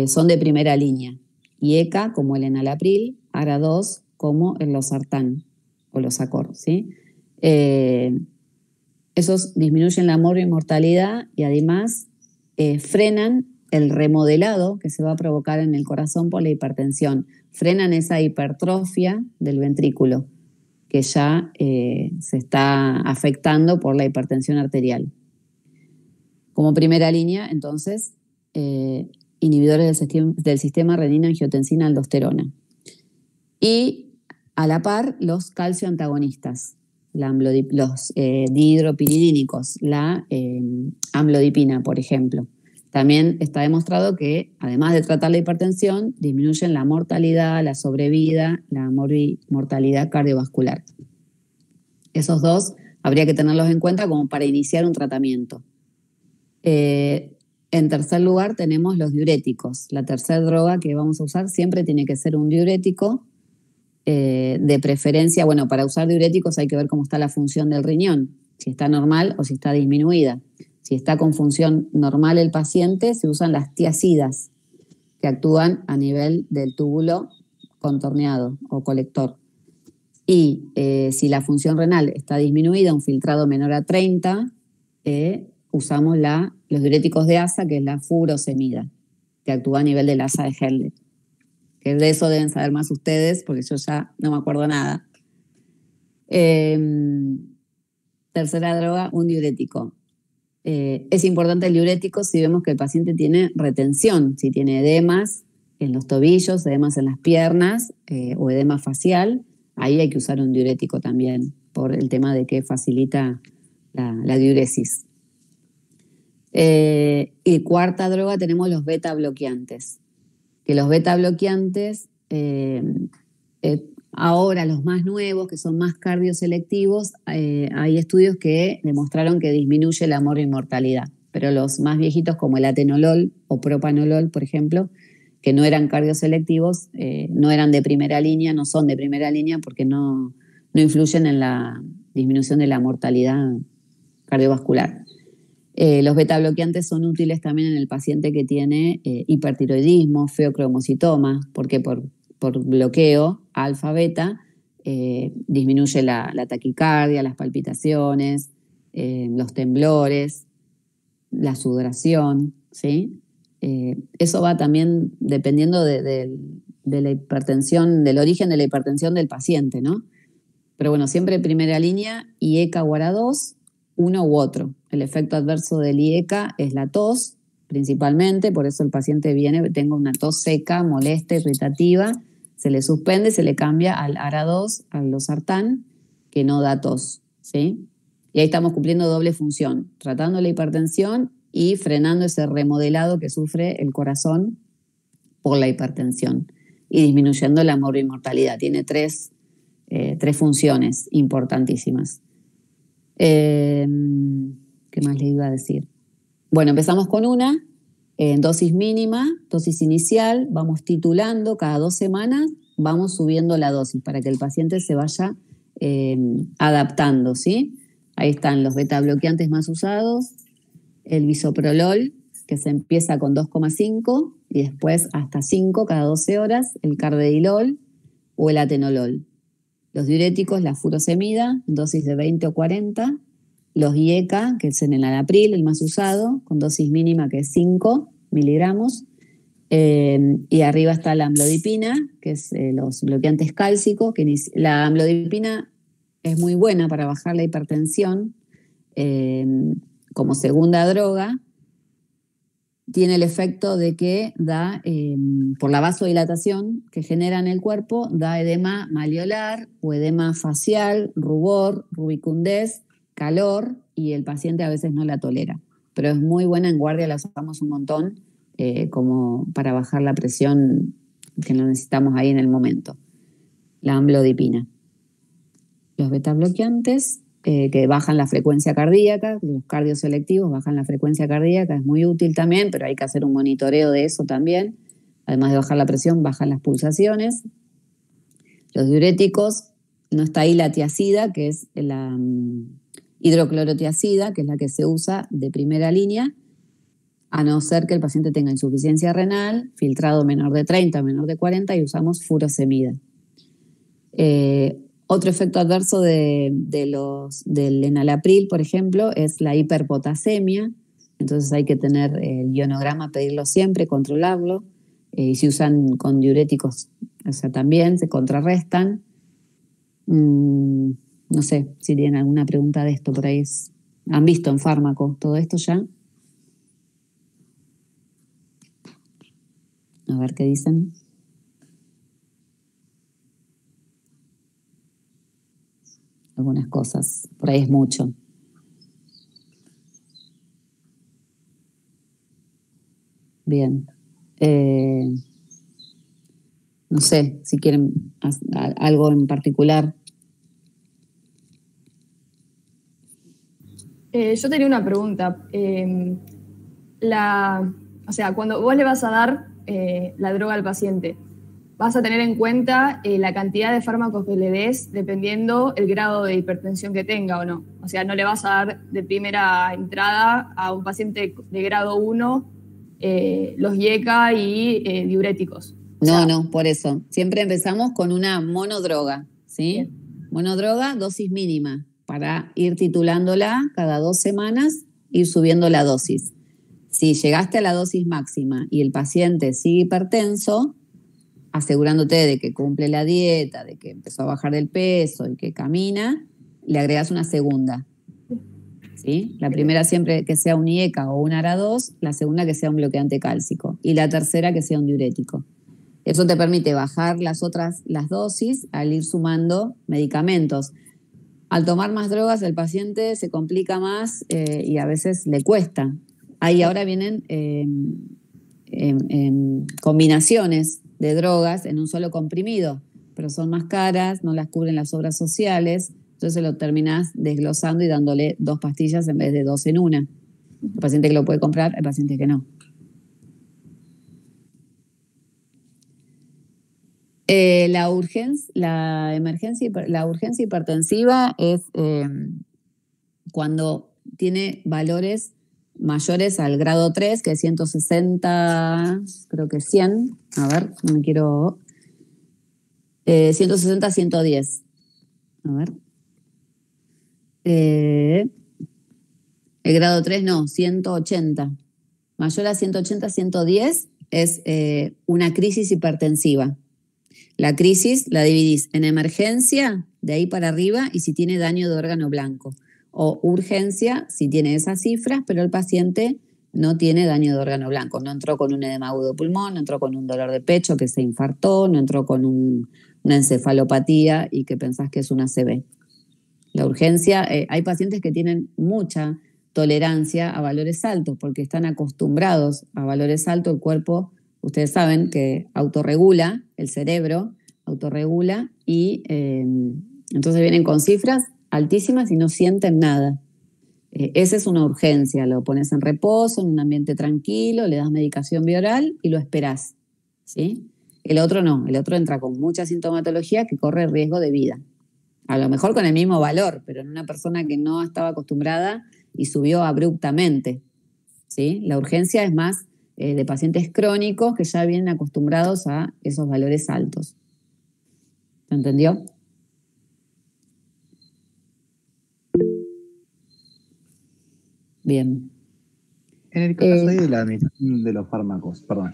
Son de primera línea. IECA como el enalapril, ARA2 como el losartán o losacor, ¿sí? Esos disminuyen la morbimortalidad y además frenan el remodelado que se va a provocar en el corazón por la hipertensión. Frenan esa hipertrofia del ventrículo que ya se está afectando por la hipertensión arterial. Como primera línea, entonces, inhibidores del sistema renina-angiotensina-aldosterona. Y a la par, los calcioantagonistas, los dihidropiridínicos, la amlodipina, por ejemplo. También está demostrado que, además de tratar la hipertensión, disminuyen la mortalidad, la sobrevida, la mortalidad cardiovascular. Esos dos habría que tenerlos en cuenta como para iniciar un tratamiento. En tercer lugar tenemos los diuréticos. La tercera droga que vamos a usar siempre tiene que ser un diurético, de preferencia, bueno, para usar diuréticos hay que ver cómo está la función del riñón, si está normal o si está disminuida. Si está con función normal el paciente, se usan las tiazidas, que actúan a nivel del túbulo contorneado o colector. Y si la función renal está disminuida, un filtrado menor a 30, usamos los diuréticos de asa, que es la furosemida, que actúa a nivel del asa de Henle. Que de eso deben saber más ustedes, porque yo ya no me acuerdo nada. Tercera droga, un diurético. Es importante el diurético si vemos que el paciente tiene retención, si tiene edemas en los tobillos, edemas en las piernas o edema facial, ahí hay que usar un diurético también, por el tema de que facilita la diuresis. Y cuarta droga tenemos los beta bloqueantes, que los beta bloqueantes, ahora los más nuevos, que son más cardioselectivos, hay estudios que demostraron que disminuye la morbimortalidad, pero los más viejitos como el atenolol o propanolol, por ejemplo, que no eran cardioselectivos, no eran de primera línea, no son de primera línea porque no influyen en la disminución de la mortalidad cardiovascular. Los beta bloqueantes son útiles también en el paciente que tiene hipertiroidismo, feocromocitoma, porque por bloqueo alfa-beta disminuye la taquicardia, las palpitaciones, los temblores, la sudoración, ¿sí? Eso va también dependiendo de la hipertensión, del origen de la hipertensión del paciente, ¿no? Pero bueno, siempre en primera línea, IECA o ARA2, uno u otro. El efecto adverso del IECA es la tos, principalmente, por eso el paciente viene, tengo una tos seca, molesta, irritativa, se le suspende, se le cambia al ARA2, al losartán, que no da tos, ¿sí? Y ahí estamos cumpliendo doble función, tratando la hipertensión y frenando ese remodelado que sufre el corazón por la hipertensión y disminuyendo la morbimortalidad. Tiene tres funciones importantísimas. ¿Qué más le iba a decir? Bueno, empezamos con una, en dosis mínima, dosis inicial, vamos titulando cada 2 semanas, vamos subiendo la dosis para que el paciente se vaya adaptando, ¿sí? Ahí están los beta bloqueantes más usados, el bisoprolol, que se empieza con 2,5 y después hasta 5 cada 12 horas, el carvedilol o el atenolol. Los diuréticos, la furosemida, en dosis de 20 o 40, los IECA, que es en el enalapril, el más usado, con dosis mínima que es 5 miligramos, y arriba está la amlodipina, que es los bloqueantes cálcicos, que la amlodipina es muy buena para bajar la hipertensión, como segunda droga, tiene el efecto de que da, por la vasodilatación que genera en el cuerpo, da edema malleolar o edema facial, rubor, rubicundez, calor, y el paciente a veces no la tolera. Pero es muy buena en guardia, la usamos un montón como para bajar la presión que lo necesitamos ahí en el momento. La amlodipina. Los beta-bloqueantes que bajan la frecuencia cardíaca, los cardioselectivos bajan la frecuencia cardíaca, es muy útil también, pero hay que hacer un monitoreo de eso también. Además de bajar la presión, bajan las pulsaciones. Los diuréticos, no está ahí la tiazida, que es la hidroclorotiazida, que es la que se usa de primera línea, a no ser que el paciente tenga insuficiencia renal, filtrado menor de 30, menor de 40, y usamos furosemida. Otro efecto adverso del enalapril, por ejemplo, es la hiperpotasemia. Entonces hay que tener el ionograma, pedirlo siempre, controlarlo. Y si usan con diuréticos, o sea, también se contrarrestan. No sé si tienen alguna pregunta de esto por ahí. ¿Han visto en fármaco todo esto ya? A ver qué dicen. Algunas cosas. Por ahí es mucho. Bien. No sé si quieren algo en particular. Yo tenía una pregunta. O sea, cuando vos le vas a dar la droga al paciente, vas a tener en cuenta la cantidad de fármacos que le des dependiendo el grado de hipertensión que tenga o no. O sea, no le vas a dar de primera entrada a un paciente de grado 1 los IECA y diuréticos. No, por eso. Siempre empezamos con una monodroga, ¿sí? Bien. Monodroga, dosis mínima, para ir titulándola cada 2 semanas, ir subiendo la dosis. Si llegaste a la dosis máxima y el paciente sigue hipertenso, asegurándote de que cumple la dieta, de que empezó a bajar el peso y que camina, le agregas una segunda. ¿Sí? La primera siempre que sea un IECA o un ARA2, la segunda que sea un bloqueante cálcico y la tercera que sea un diurético. Eso te permite bajar las dosis al ir sumando medicamentos. Al tomar más drogas el paciente se complica más y a veces le cuesta. Ahí ahora vienen combinaciones de drogas en un solo comprimido, pero son más caras, no las cubren las obras sociales, entonces lo terminás desglosando y dándole 2 pastillas en vez de 2 en una. El paciente que lo puede comprar, el paciente que no. La urgencia hipertensiva es cuando tiene valores mayores al grado 3, que es 160, creo que 100, a ver, no me quiero... 160, 110. A ver. El grado 3 no, 180. Mayor a 180, 110 es una crisis hipertensiva. La crisis la dividís en emergencia, de ahí para arriba, y si tiene daño de órgano blanco. O urgencia, si tiene esas cifras, pero el paciente no tiene daño de órgano blanco. No entró con un edema agudo de pulmón, no entró con un dolor de pecho que se infartó, no entró con una encefalopatía y que pensás que es una ACV. La urgencia, hay pacientes que tienen mucha tolerancia a valores altos porque están acostumbrados a valores altos. El cuerpo, ustedes saben que autorregula, el cerebro autorregula y entonces vienen con cifras altísimas y no sienten nada. Esa es una urgencia, lo pones en reposo, en un ambiente tranquilo, le das medicación bioral y lo esperás, ¿sí? El otro no, el otro entra con mucha sintomatología que corre riesgo de vida. A lo mejor con el mismo valor, pero en una persona que no estaba acostumbrada y subió abruptamente, ¿sí? La urgencia es más de pacientes crónicos que ya vienen acostumbrados a esos valores altos. ¿Se entendió? Bien. En el caso de la administración de los fármacos, perdón,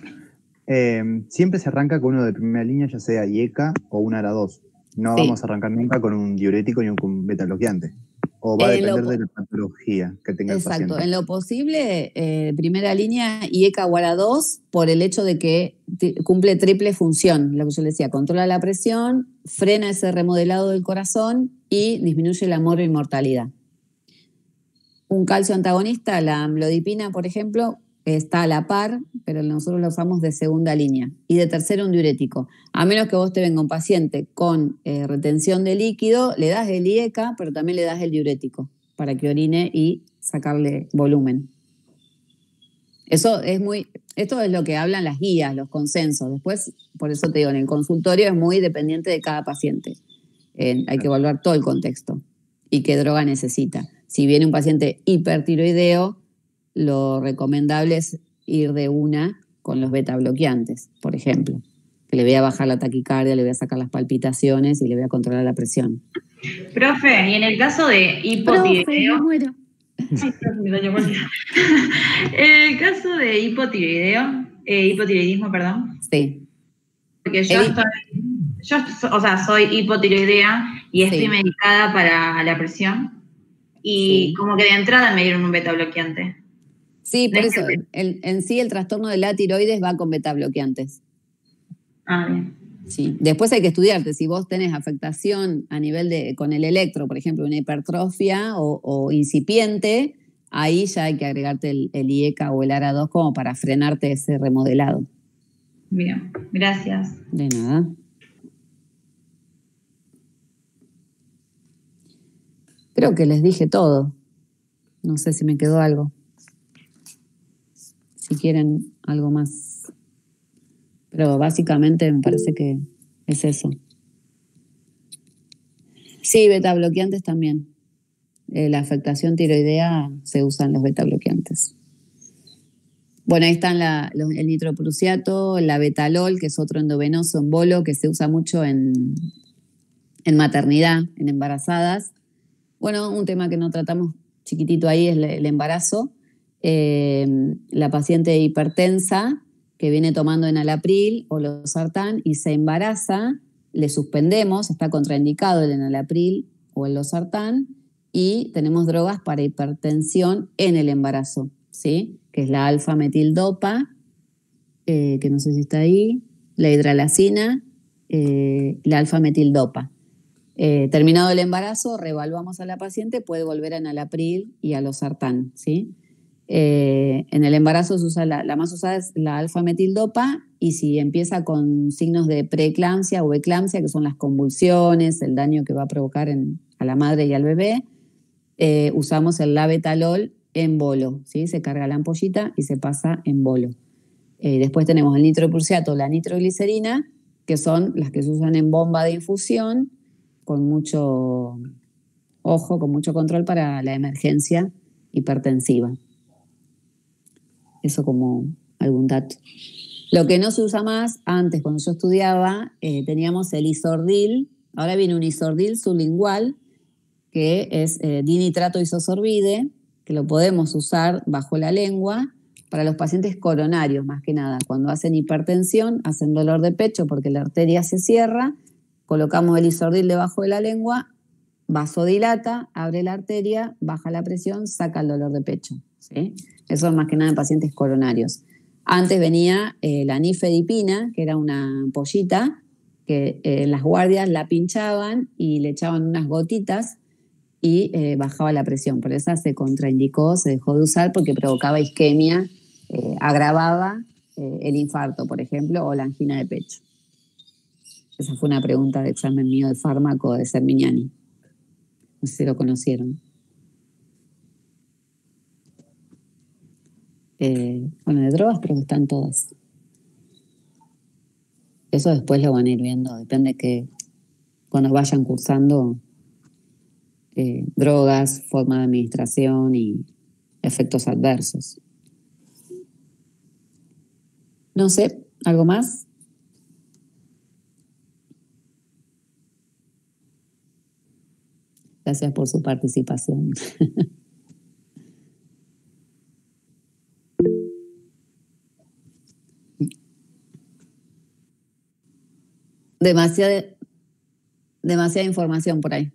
siempre se arranca con uno de primera línea, ya sea IECA o un ARA2. No Sí. vamos a arrancar nunca con un diurético ni un beta bloqueante. O va a depender de la patología que tenga el paciente. Exacto. En lo posible, primera línea IECA o ARA2 por el hecho de que cumple triple función. Lo que yo le decía, controla la presión, frena ese remodelado del corazón y disminuye la mortalidad. Un calcio antagonista, la amlodipina, por ejemplo, está a la par, pero nosotros la usamos de segunda línea. Y de tercera, un diurético. A menos que vos te venga un paciente con retención de líquido, le das el IECA, pero también le das el diurético para que orine y sacarle volumen. Esto es lo que hablan las guías, los consensos. Después, por eso te digo, en el consultorio es muy dependiente de cada paciente. Hay que evaluar todo el contexto y qué droga necesita. Si viene un paciente hipertiroideo, lo recomendable es ir de una con los beta bloqueantes, por ejemplo, que le voy a bajar la taquicardia, le voy a sacar las palpitaciones y le voy a controlar la presión. Profe, y en el caso de hipotiroideo... Profe, me muero. En el caso de hipotiroidismo, perdón. Sí. Porque yo soy hipotiroidea y estoy medicada para la presión. Y como que de entrada me dieron un beta bloqueante. Sí, por eso, en sí el trastorno de la tiroides va con beta bloqueantes. Ah, bien. Sí. Después hay que estudiarte. Si vos tenés afectación a nivel con el electro, por ejemplo, una hipertrofia o incipiente, ahí ya hay que agregarte el IECA o el ARA2 como para frenarte ese remodelado. Bien, gracias. De nada. Creo que les dije todo. No sé si me quedó algo. Si quieren algo más. Pero básicamente me parece que es eso. Sí, beta bloqueantes también. La afectación tiroidea se usan los beta bloqueantes. Bueno, ahí están el nitroprusiato, la betalol, que es otro endovenoso en bolo que se usa mucho en maternidad, en embarazadas. Bueno, un tema que no tratamos chiquitito ahí es el embarazo. La paciente hipertensa que viene tomando enalapril o losartán y se embaraza, le suspendemos, está contraindicado el enalapril o el losartán y tenemos drogas para hipertensión en el embarazo, ¿sí? Que es la alfa-metildopa, que no sé si está ahí, la hidralacina, la alfa-metildopa. Terminado el embarazo, reevaluamos a la paciente, puede volver a enalapril y a losartán, ¿sí? En el embarazo se usa la más usada es la alfa-metildopa y si empieza con signos de preeclampsia o eclampsia, que son las convulsiones, el daño que va a provocar a la madre y al bebé, usamos el labetalol en bolo, ¿sí? Se carga la ampollita y se pasa en bolo. Después tenemos el nitroprusiato, la nitroglicerina, que son las que se usan en bomba de infusión, con mucho ojo, con mucho control para la emergencia hipertensiva. Eso como algún dato. Lo que no se usa más, antes cuando yo estudiaba, teníamos el isordil, ahora viene un isordil sublingual, que es dinitrato isosorbide, que lo podemos usar bajo la lengua para los pacientes coronarios, más que nada. Cuando hacen hipertensión, hacen dolor de pecho porque la arteria se cierra, colocamos el isordil debajo de la lengua, vasodilata, abre la arteria, baja la presión, saca el dolor de pecho, ¿sí? Eso es más que nada en pacientes coronarios. Antes venía la nifedipina, que era una ampollita, que en las guardias la pinchaban y le echaban unas gotitas y bajaba la presión. Por esa se contraindicó, se dejó de usar porque provocaba isquemia, agravaba el infarto, por ejemplo, o la angina de pecho. Esa fue una pregunta de examen mío de fármaco de Sermignani. No sé si lo conocieron. Bueno, de drogas creo que están todas. Eso después lo van a ir viendo, depende que cuando vayan cursando drogas, forma de administración y efectos adversos. No sé, ¿algo más? Gracias por su participación. Demasiada información por ahí.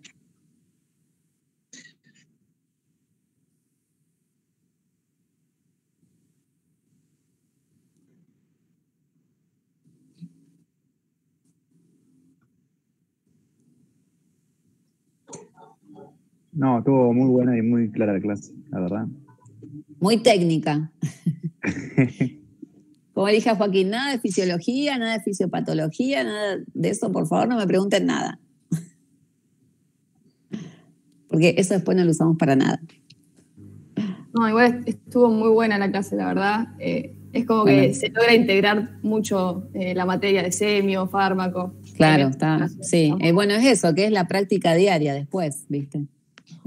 No, estuvo muy buena y muy clara la clase, la verdad. Muy técnica. Como dije a Joaquín, nada de fisiología, nada de fisiopatología, nada de eso, por favor, no me pregunten nada. Porque eso después no lo usamos para nada. No, igual estuvo muy buena la clase, la verdad. Es como que se logra integrar mucho la materia de semio, fármaco. Claro, está, sí. Bueno, es eso, que es la práctica diaria después, ¿viste?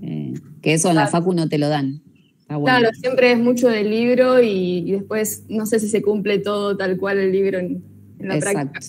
Que eso en la facu no te lo dan. Bueno. Claro, siempre es mucho del libro y después no sé si se cumple todo tal cual el libro en la práctica.